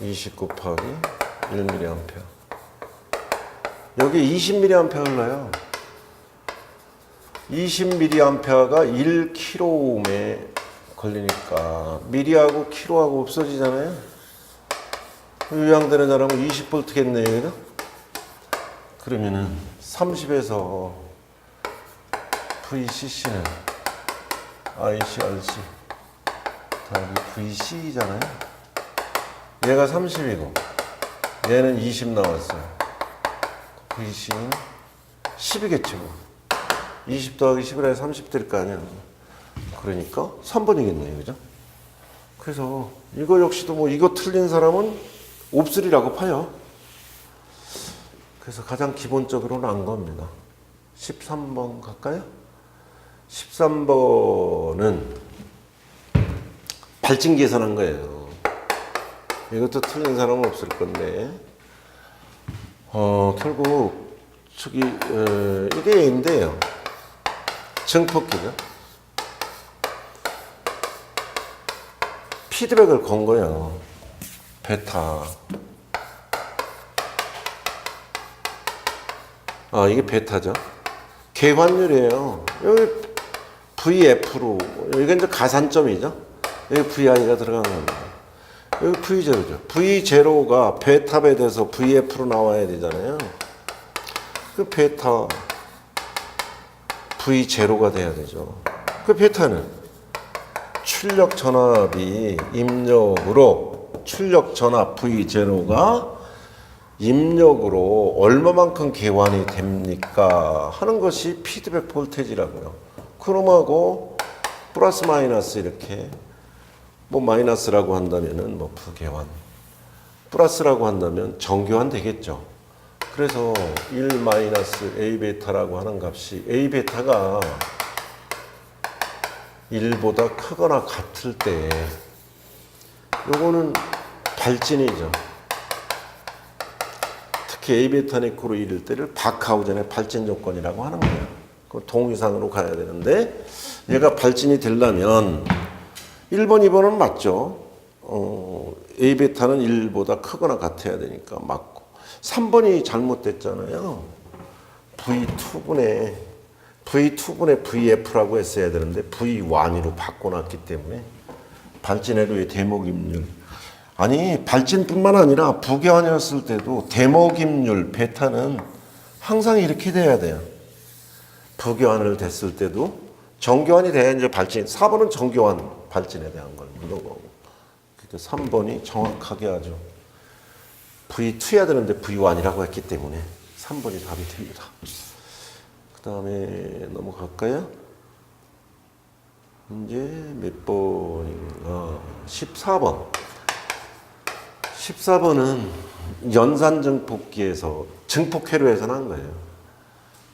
20 곱하기 1mA. 여기 20mA 흘러요. 20mA가 1kg에 걸리니까 미리하고 킬로하고 없어지잖아요. 요양되는 사람은 20V겠네요. 그죠? 그러면은 30에서 VCC는 ICRC 더하기 VC잖아요. 얘가 30이고 얘는 20 나왔어요. VC는 10이겠죠. 20 더하기 10을 해 30 될 거 아니야. 그러니까 3번이겠네요. 그죠? 그래서 이거 역시도 뭐 이거 틀린 사람은 없으리라고 봐요. 그래서 가장 기본적으로는 안 겁니다. 13번 갈까요? 13번은 발진 계산한 거예요. 이것도 틀린 사람은 없을 건데 결국 저기 이게 A인데요. 증폭기죠. 피드백을 건 거예요. 베타. 이게 베타죠. 계환율이에요. 여기 VF로, 여기 이제 가산점이죠. 여기 VI가 들어가는 겁니다. 여기 V0죠. V0가 베타에 대해서 VF로 나와야 되잖아요. 그 베타 V0가 돼야 되죠. 그 베타는 출력 전압이 입력으로 출력 전압 V0가 입력으로 얼마만큼 계환이 됩니까 하는 것이 피드백 볼테이지라고요. 그럼하고 플러스 마이너스 이렇게 뭐 마이너스라고 한다면은 뭐 부계환, 플러스라고 한다면 정교환 되겠죠. 그래서 1 마이너스 A 베타라고 하는 값이 A 베타가 1보다 크거나 같을 때 요거는 발진이죠. 특히 A 베타 네코로 이를 때를 바크하우젠의 발진 조건이라고 하는 거예요. 그 동의상으로 가야 되는데 얘가 발진이 되려면 1번, 2번은 맞죠. A 베타는 1보다 크거나 같아야 되니까 맞고 3번이 잘못됐잖아요. V2분의 VF라고 했어야 되는데 V1으로 바꿔놨기 때문에 발진회로의 대목입률. 아니 발진뿐만 아니라 부계환이었을 때도 대목입률 베타는 항상 이렇게 돼야 돼요. 부계환을 됐을 때도 정교환이 돼야 이제 발진. 4번은 정교환 발진에 대한 걸 묻은 거고. 3번이 정확하게 아주 V2해야 되는데 V1이라고 했기 때문에 3번이 답이 됩니다. 그 다음에 넘어갈까요? 이제 몇 번인가? 14번. 14번은 연산 증폭기에서 증폭회로에서 난 거예요.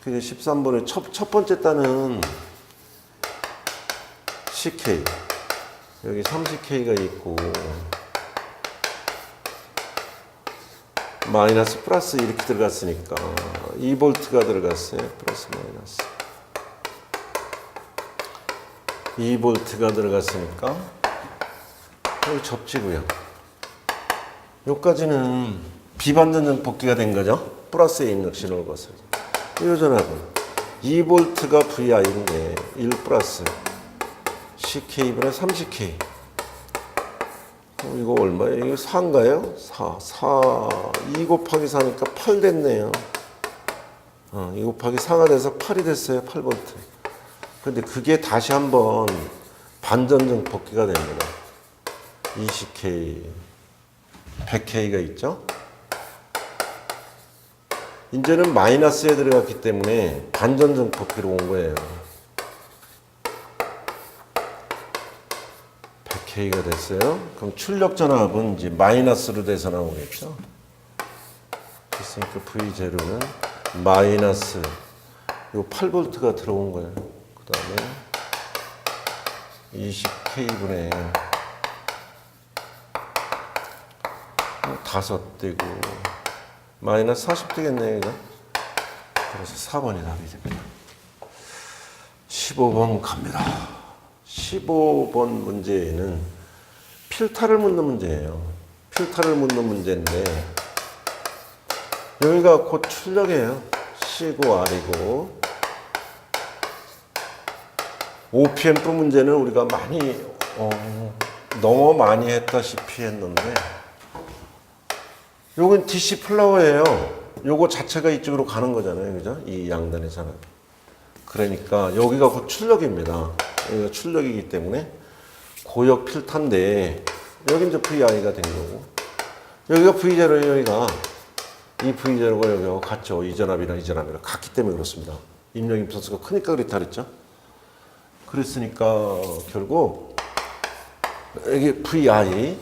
그게 13번의 첫 번째 단은 CK. 여기 30K가 있고 마이너스 플러스 이렇게 들어갔으니까 2V가 들어갔어요. 플러스 마이너스 2V가 들어갔으니까 여기 접지고요. 여기까지는 비반전 증폭기가 된 거죠. 플러스에 입력 신호를 거서 이 전압은 2V가 VI인데 1 플러스 CK분의 30K. 이거 얼마예요? 이거 4인가요? 2 곱하기 4니까 8 됐네요. 2 곱하기 4가 돼서 8이 됐어요. 8V. 근데 그게 다시 한번 반전 증폭기가 됩니다. 20K, 100K가 있죠? 이제는 마이너스에 들어갔기 때문에 반전 증폭기로 온 거예요. K가 됐어요. 그럼 출력 전압은 이제 마이너스로 돼서 나오겠죠. 됐으니까 V0는 마이너스 요 8V가 들어온 거예요. 그 다음에 20K분의 5 되고 마이너스 40 되겠네요. 그죠? 그래서 4번이 답이 됩니다. 15번 갑니다. 15번 문제에는 필타를 묻는 문제예요. 필타를 묻는 문제인데 여기가 곧 출력이에요. C고 R이고 OPM프 문제는 우리가 많이 너무 많이 했다시피 했는데 요건 DC 플라워예요. 요거 자체가 이쪽으로 가는 거잖아요. 그죠? 이 양단의 산업. 그러니까 여기가 곧 출력입니다. 여기가 출력이기 때문에 고역 필타인데 여기 이제 VI가 된 거고 여기가 V0예요. 여기가 이 V0가 여기하고 같죠. 이전압이랑 같기 때문에 그렇습니다. 입력 임선수가 크니까 그렇다 그랬죠. 그랬으니까 결국 여기 VI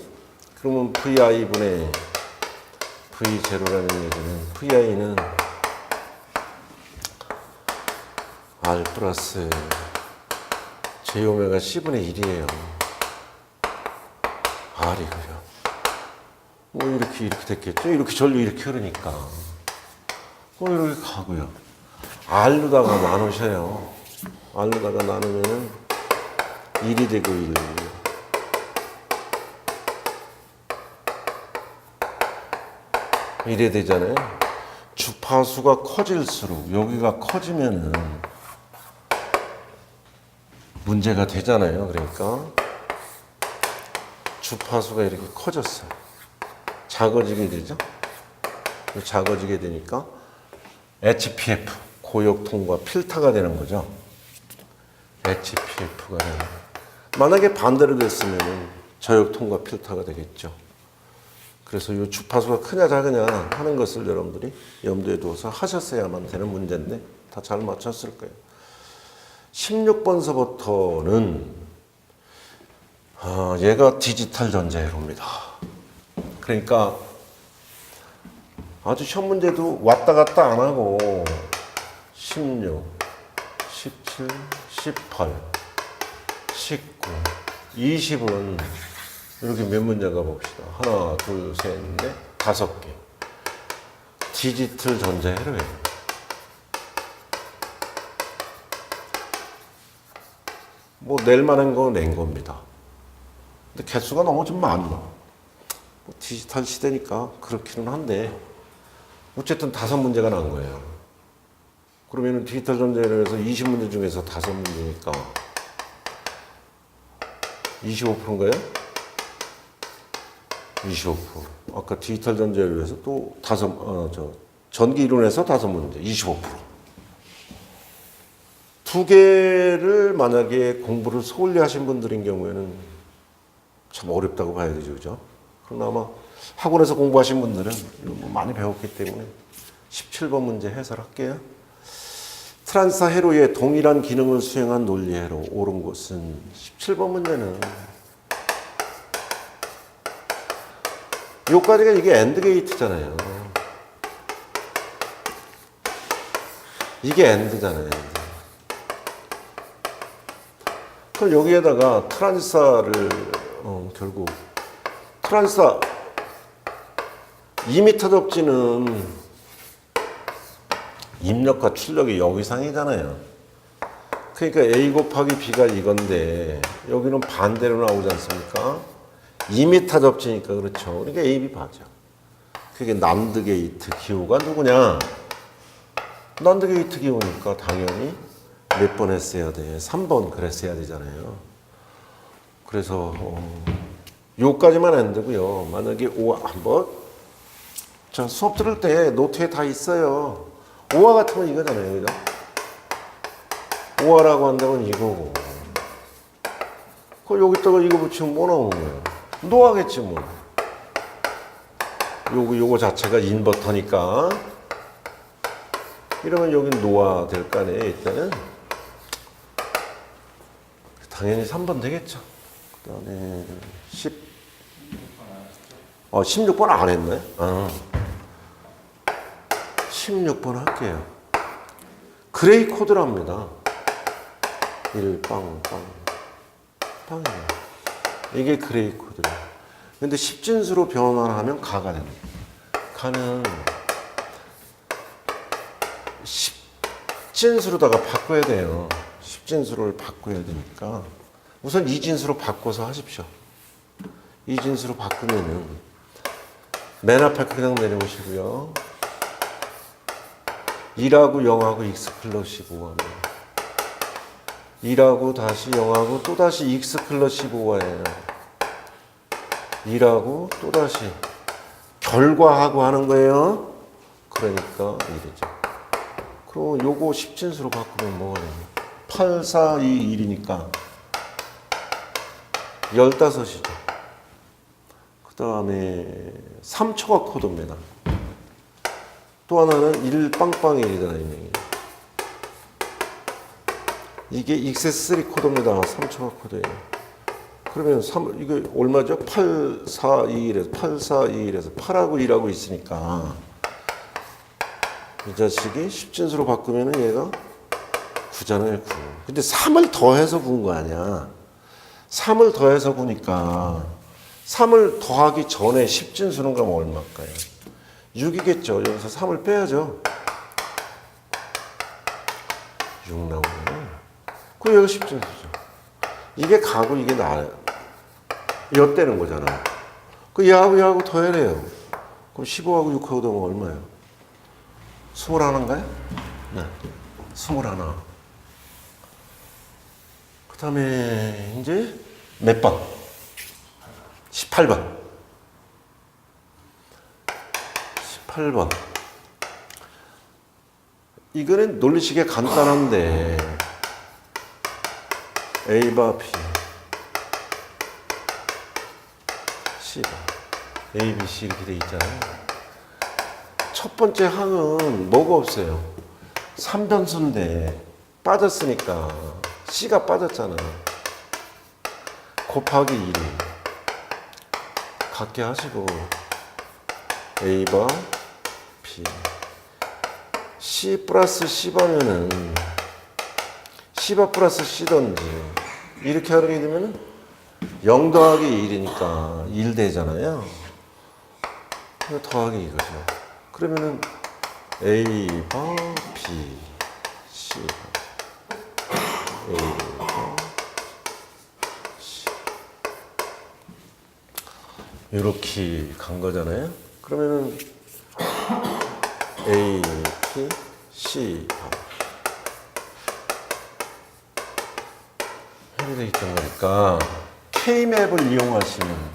그러면 VI분의 V0라는 얘기는 VI는 R 플러스 J 오메가 C분의 1이에요. R이고요. 뭐 이렇게 됐겠죠. 이렇게 전류 이렇게 흐르니까 이렇게 가고요. R로다가 나누셔요. R로다가 나누면은 1이 되고 1. 이래 되잖아요. 주파수가 커질수록 여기가 커지면은 문제가 되잖아요. 그러니까 주파수가 이렇게 커졌어요. 작아지게 되죠. 작아지게 되니까 HPF 고역통과 필타가 되는 거죠. HPF가 되는 거예요. 만약에 반대로 됐으면 저역통과 필타가 되겠죠. 그래서 이 주파수가 크냐 작으냐 하는 것을 여러분들이 염두에 두어서 하셨어야만 되는 문제인데 다 잘 맞췄을 거예요. 16번서부터는 얘가 디지털 전자회로입니다. 그러니까 아주 시험 문제도 왔다 갔다 안 하고 16, 17, 18, 19, 20은 이렇게 몇 문제가 봅시다. 하나, 둘, 셋, 넷, 5개. 디지털 전자회로예요. 뭐 낼 만한 거 낸 겁니다. 근데 개수가 너무 좀 많나. 뭐 디지털 시대니까 그렇기는 한데 어쨌든 5문제가 난 거예요. 그러면은 디지털 전자회로에서 20문제 중에서 5문제니까 25%인가요? 25%. 아까 디지털 전자회로에서 또 전기 이론에서 5문제, 25%. 두 개를 만약에 공부를 소홀히 하신 분들인 경우에는 참 어렵다고 봐야 되죠, 그죠? 그러나 아마 학원에서 공부하신 분들은 많이 배웠기 때문에 17번 문제 해설할게요. 트란스 회로의 동일한 기능을 수행한 논리 회로 옳은 곳은 17번 문제는 요까지가 이게 엔드 게이트잖아요. 이게 엔드잖아요. 엔드. 그럼 여기에다가 트란지스타를 결국 트란지스타 2m 접지는 입력과 출력이 여기상이잖아요. 그러니까 A 곱하기 B가 이건데 여기는 반대로 나오지 않습니까? 2m 접지니까 그렇죠. 그러니까 A, B 봐죠. 그게 난드 게이트 기호가 누구냐? 난드 게이트 기호니까 당연히 몇 번 했어야 돼? 3번 그랬어야 되잖아요. 그래서 요까지만 안 되고요. 만약에 한번 저 수업 들을 때 노트에 다 있어요. 5화 같으면 이거잖아요. 그죠? 5화라고 한다면 이거고. 여기다가 이거 붙이면 뭐 나오는 거예요? 노하겠지 뭐. 요거 자체가 인버터니까. 이러면 여긴 노화 될 거 아니에요, 일단은. 당연히 3번 되겠죠. 그다음에 16번 안 했네. 16번 할게요. 그레이 코드랍니다. 1빵 빵이에요. 이게 그레이 코드래요. 근데 10진수로 변환을 하면 가가 됩니다. 가는 10진수로다가 바꿔야 돼요. 10진수를 바꿔야 되니까 우선 2진수로 바꿔서 하십시오. 2진수로 바꾸면은 맨 앞에 그냥 내려오시고요. 2하고 0하고 x 플러스 15가 2하고 다시 0하고 또 다시 x 플러스 15가예요. 2하고 또 다시 결과하고 하는 거예요. 그러니까 1이죠. 그럼 요거 10진수로 바꾸면 뭐가 되냐? 8, 4, 2, 1이니까 15이죠. 그 다음에 3초가 코드입니다. 또 하나는 1 빵빵1이다. 이게 XS3 코드입니다. 3초가 코드예요. 그러면 이게 얼마죠? 8, 4, 2, 1에서 8, 4, 2, 1에서 8하고 1하고 있으니까 이 자식이 10진수로 바꾸면 얘가 9잖아요. 9. 근데 3을 더해서 구운 거 아니야. 3을 더해서 구니까 3을 더하기 전에 10진수는 그럼 얼마일까요? 6이겠죠. 여기서 3을 빼야죠. 6 나오네요. 그 얘가 10진수죠. 이게 가고 이게 나요. 엿대는 거잖아. 그 얘하고 더해야 돼요. 그럼 15하고 6하고 더하면 얼마예요? 21인가요? 네. 21. 그 다음에 이제 몇 번? 18번. 18번. 이거는 논리식이 간단한데 A바 B C가 A, B, C 이렇게 돼 있잖아요. 첫 번째 항은 뭐가 없어요. 3변수인데 빠졌으니까 C가 빠졌잖아. 곱하기 1이 같게 하시고 A바 B C 플러스 C바면은 C바 플러스 C던지 이렇게 하게 되면 0 더하기 1이니까 1 되잖아요. 더하기 이거죠. 그러면은 A바 B C바 A바 C 이렇게 간 거잖아요. 그러면은 A, P, C 해결되어 있던 거니까 K맵을 이용하시면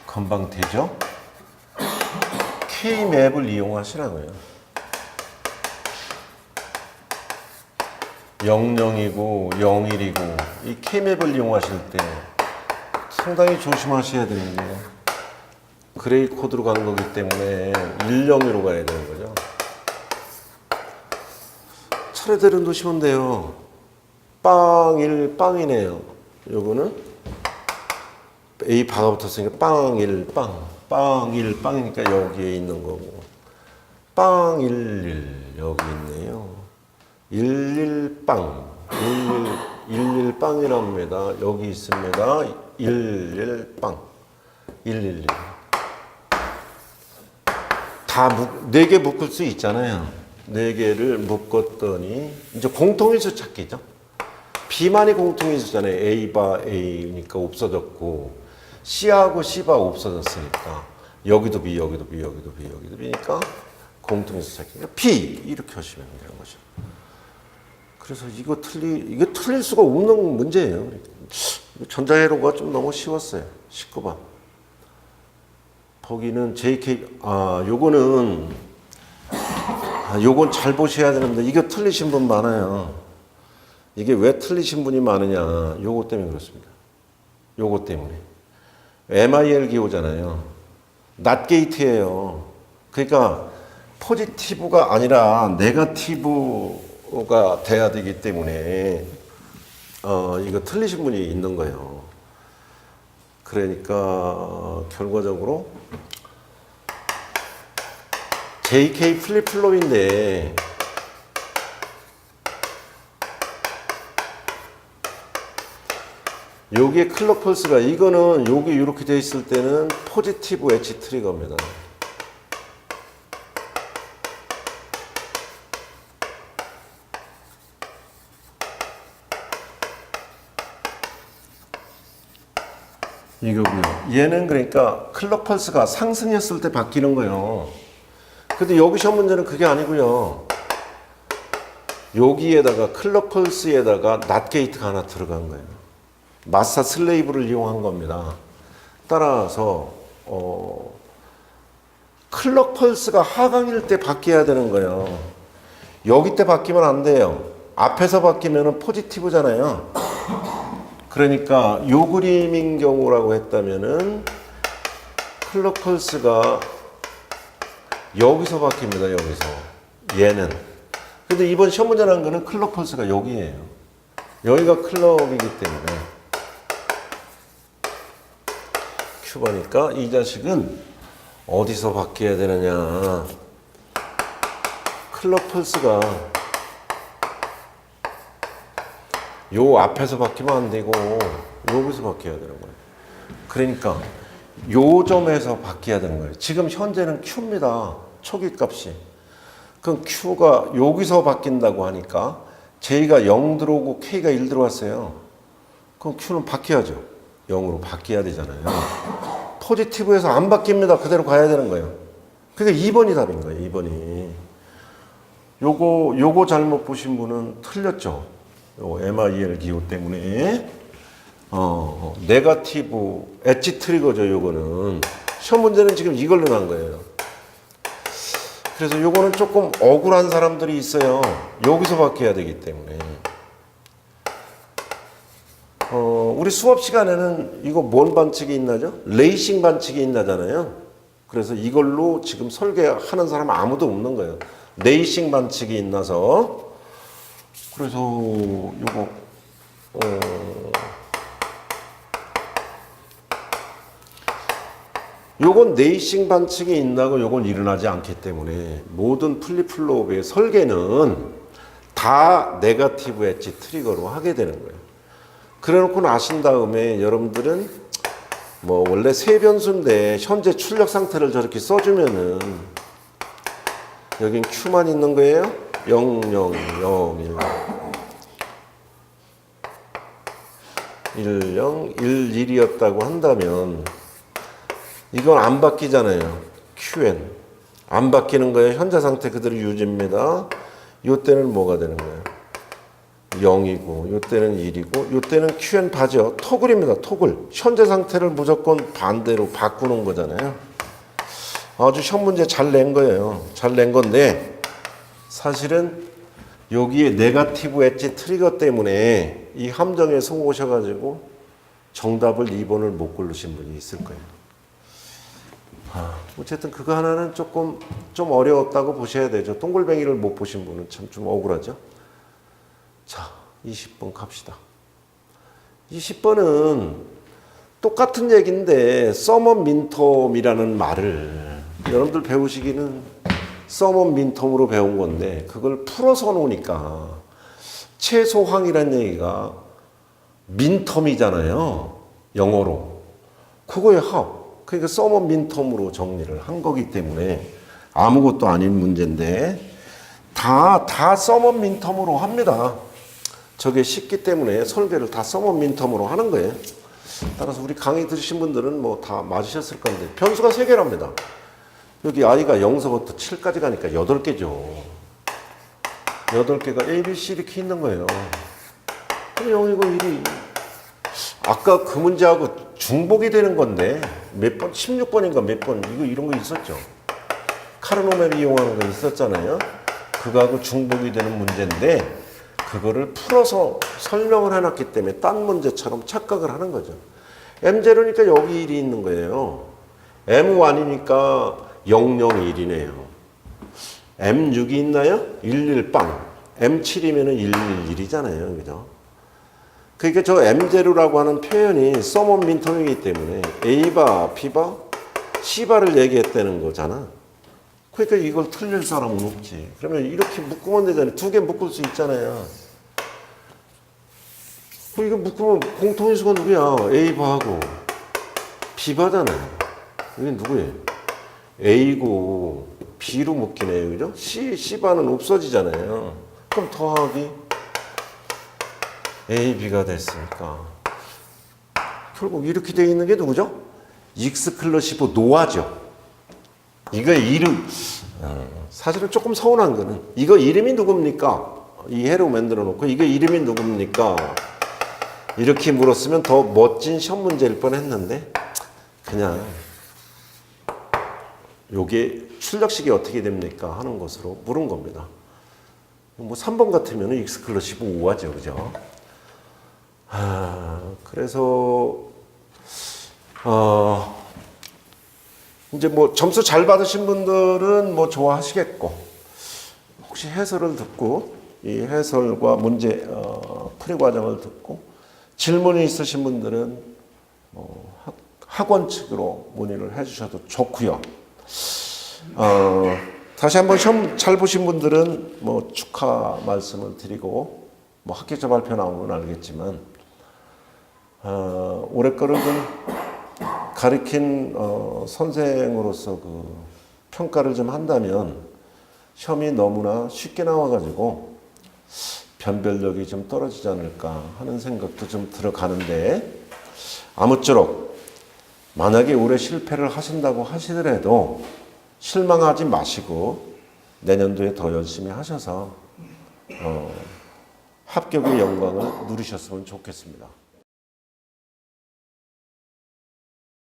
금방 되죠? K맵을 이용하시라고요. 00이고 01이고 이 K맵을 이용하실 때 상당히 조심하셔야 되는 게 그레이 코드로 가는 거기 때문에 10으로 가야 되는 거죠. 차례대로 놓으시면 돼요. 빵, 1, 빵이네요. 요거는 A 바가 붙었으니까 빵, 1, 빵. 빵, 1, 빵이니까 여기에 있는 거고. 빵, 1, 1 여기 있네요. 1, 1, 빵. 1, 1 빵이랍니다. 여기 있습니다. 1, 1, 빵. 1, 1, 1. 다 4개 묶을 수 있잖아요. 4개를 묶었더니 이제 공통인수 찾기죠. B만이 공통인수잖아요. A바 A니까 없어졌고 C하고 C바 없어졌으니까 여기도 B, 여기도 B, 여기도 B, 여기도 B니까 공통인수 찾기니까 B 이렇게 하시면 되는 거죠. 그래서 이거 틀릴 수가 없는 문제예요. 전자회로가 좀 너무 쉬웠어요. 19번. 거기는 JK, 요건 잘 보셔야 되는데, 이거 틀리신 분 많아요. 이게 왜 틀리신 분이 많으냐. 요거 때문에 그렇습니다. 요거 때문에. MIL 기호잖아요. 낫 게이트예요. 그러니까, 포지티브가 아니라 네거티브가 돼야 되기 때문에, 이거 틀리신 분이 있는 거예요. 그러니까 결과적으로 JK 플립플롭인데 여기에 클럭 펄스가 이거는 여기 이렇게 돼 있을 때는 포지티브 엣지 트리거입니다. 이거고요. 얘는 그러니까 클럭 펄스가 상승했을 때 바뀌는 거예요. 근데 여기 시험 문제는 그게 아니고요. 여기에다가 클럭 펄스에다가 낫 게이트가 하나 들어간 거예요. 마사 슬레이브를 이용한 겁니다. 따라서 클럭 펄스가 하강일 때 바뀌어야 되는 거예요. 여기 때 바뀌면 안 돼요. 앞에서 바뀌면 포지티브잖아요. 그러니까 요 그림인 경우라고 했다면은 클럭 펄스가 여기서 바뀝니다. 여기서 얘는. 근데 이번 시험 문제 난 거는 클럭 펄스가 여기예요. 여기가 클럭이기 때문에 큐버니까 이 자식은 어디서 바뀌어야 되느냐. 클럭 펄스가 요 앞에서 바뀌면 안 되고 여기서 바뀌어야 되는 거예요. 그러니까 요 점에서 바뀌어야 되는 거예요. 지금 현재는 Q입니다. 초기 값이. 그럼 Q가 여기서 바뀐다고 하니까 J가 0 들어오고 K가 1 들어왔어요. 그럼 Q는 바뀌어야죠. 0으로 바뀌어야 되잖아요. 포지티브에서 안 바뀝니다. 그대로 가야 되는 거예요. 그러니까 2번이 답인 거예요. 2번이. 요거 잘못 보신 분은 틀렸죠. 요 MIL 기호 때문에 네거티브 엣지 트리거죠. 요거는 시험 문제는 지금 이걸로 난 거예요. 그래서 요거는 조금 억울한 사람들이 있어요. 여기서 바뀌어야 되기 때문에 우리 수업 시간에는 이거 뭔 반칙이 있나죠? 레이싱 반칙이 있나잖아요. 그래서 이걸로 지금 설계하는 사람 아무도 없는 거예요. 레이싱 반칙이 있나서. 그래서 요거 요건 레이싱 반칙이 있나고 요건 일어나지 않기 때문에 모든 플립플롭의 설계는 다 네거티브 엣지 트리거로 하게 되는 거예요. 그래 놓고 나신 다음에 여러분들은 뭐 원래 세 변수인데 현재 출력 상태를 저렇게 써주면은 여긴 Q만 있는 거예요. 0, 0, 0, 1. 1, 0, 1, 1이었다고 한다면 이건 안 바뀌잖아요. QN. 안 바뀌는 거예요. 현재 상태 그대로 유지입니다. 요때는 뭐가 되는 거예요? 0이고 요때는 1이고 요때는 QN 바죠. 토글입니다. 토글. 현재 상태를 무조건 반대로 바꾸는 거잖아요. 아주 시험 문제 잘 낸 거예요. 잘 낸 건데 사실은 여기에 네거티브 엣지 트리거 때문에 이 함정에 속으셔가지고 정답을 2번을 못 고르신 분이 있을 거예요. 어쨌든 그거 하나는 조금 좀 어려웠다고 보셔야 되죠. 동글뱅이를 못 보신 분은 참 좀 억울하죠. 자, 20번 갑시다. 20번은 똑같은 얘기인데 서머 민텀이라는 말을 여러분들 배우시기는 서머 민텀으로 배운 건데 그걸 풀어서 놓으니까 최소항이라는 얘기가 민텀이잖아요. 영어로. 그거의 how. 그러니까 서머 민텀으로 정리를 한 거기 때문에 아무것도 아닌 문제인데 다 서머 민텀으로 합니다. 저게 쉽기 때문에 설계를 다 서머 민텀으로 하는 거예요. 따라서 우리 강의 들으신 분들은 뭐 다 맞으셨을 건데 변수가 3개랍니다. 여기 i가 0서부터 7까지 가니까 8개죠. 8개가 A, B, C 이렇게 있는 거예요. 0이고 1이 아까 그 문제하고 중복이 되는 건데 몇 번? 16번인가 몇 번? 이런 거 있었죠. 카르노맵 이용하는 거 있었잖아요. 그거하고 중복이 되는 문제인데 그거를 풀어서 설명을 해놨기 때문에 딴 문제처럼 착각을 하는 거죠. M0니까 여기 1이 있는 거예요. M1이니까 0, 0, 1이네요. M6이 있나요? 1, 1, 빵. M7이면 1, 1, 1이잖아요. 그죠? 그러니까 저 M제로라고 하는 표현이 써먼 민통이기 때문에 A바, B바, C바를 얘기했다는 거잖아. 그러니까 이걸 틀릴 사람은 없지. 그러면 이렇게 묶으면 되잖아요. 두 개 묶을 수 있잖아요. 이거 묶으면 공통인수가 누구야? A바하고 B바잖아요. 이게 누구예요? A고 B로 묶이네요. 그죠? C바는 없어지잖아요. 그럼 더하기 A, B가 됐으니까 결국 이렇게 되어 있는 게 누구죠? 익스클러시브 노아죠. 이거 이름 사실은 조금 서운한 거는 이거 이름이 누굽니까? 이 해로 만들어 놓고 이거 이름이 누굽니까? 이렇게 물었으면 더 멋진 시험 문제일 뻔했는데 그냥 요게 출력식이 어떻게 됩니까? 하는 것으로 물은 겁니다. 뭐 3번 같으면 익스클러시브 5하죠. 그죠? 그래서 이제 뭐 점수 잘 받으신 분들은 뭐 좋아하시겠고 혹시 해설을 듣고 이 해설과 문제 풀이 과정을 듣고 질문이 있으신 분들은 학원 측으로 문의를 해주셔도 좋고요. 다시 한번 시험 잘 보신 분들은 뭐 축하 말씀을 드리고 뭐 합격자 발표 나오면 알겠지만 올해 거를 가르친 선생으로서 그 평가를 좀 한다면 시험이 너무나 쉽게 나와가지고 변별력이 좀 떨어지지 않을까 하는 생각도 좀 들어가는데 아무쪼록 만약에 올해 실패를 하신다고 하시더라도 실망하지 마시고 내년도에 더 열심히 하셔서 합격의 영광을 누리셨으면 좋겠습니다.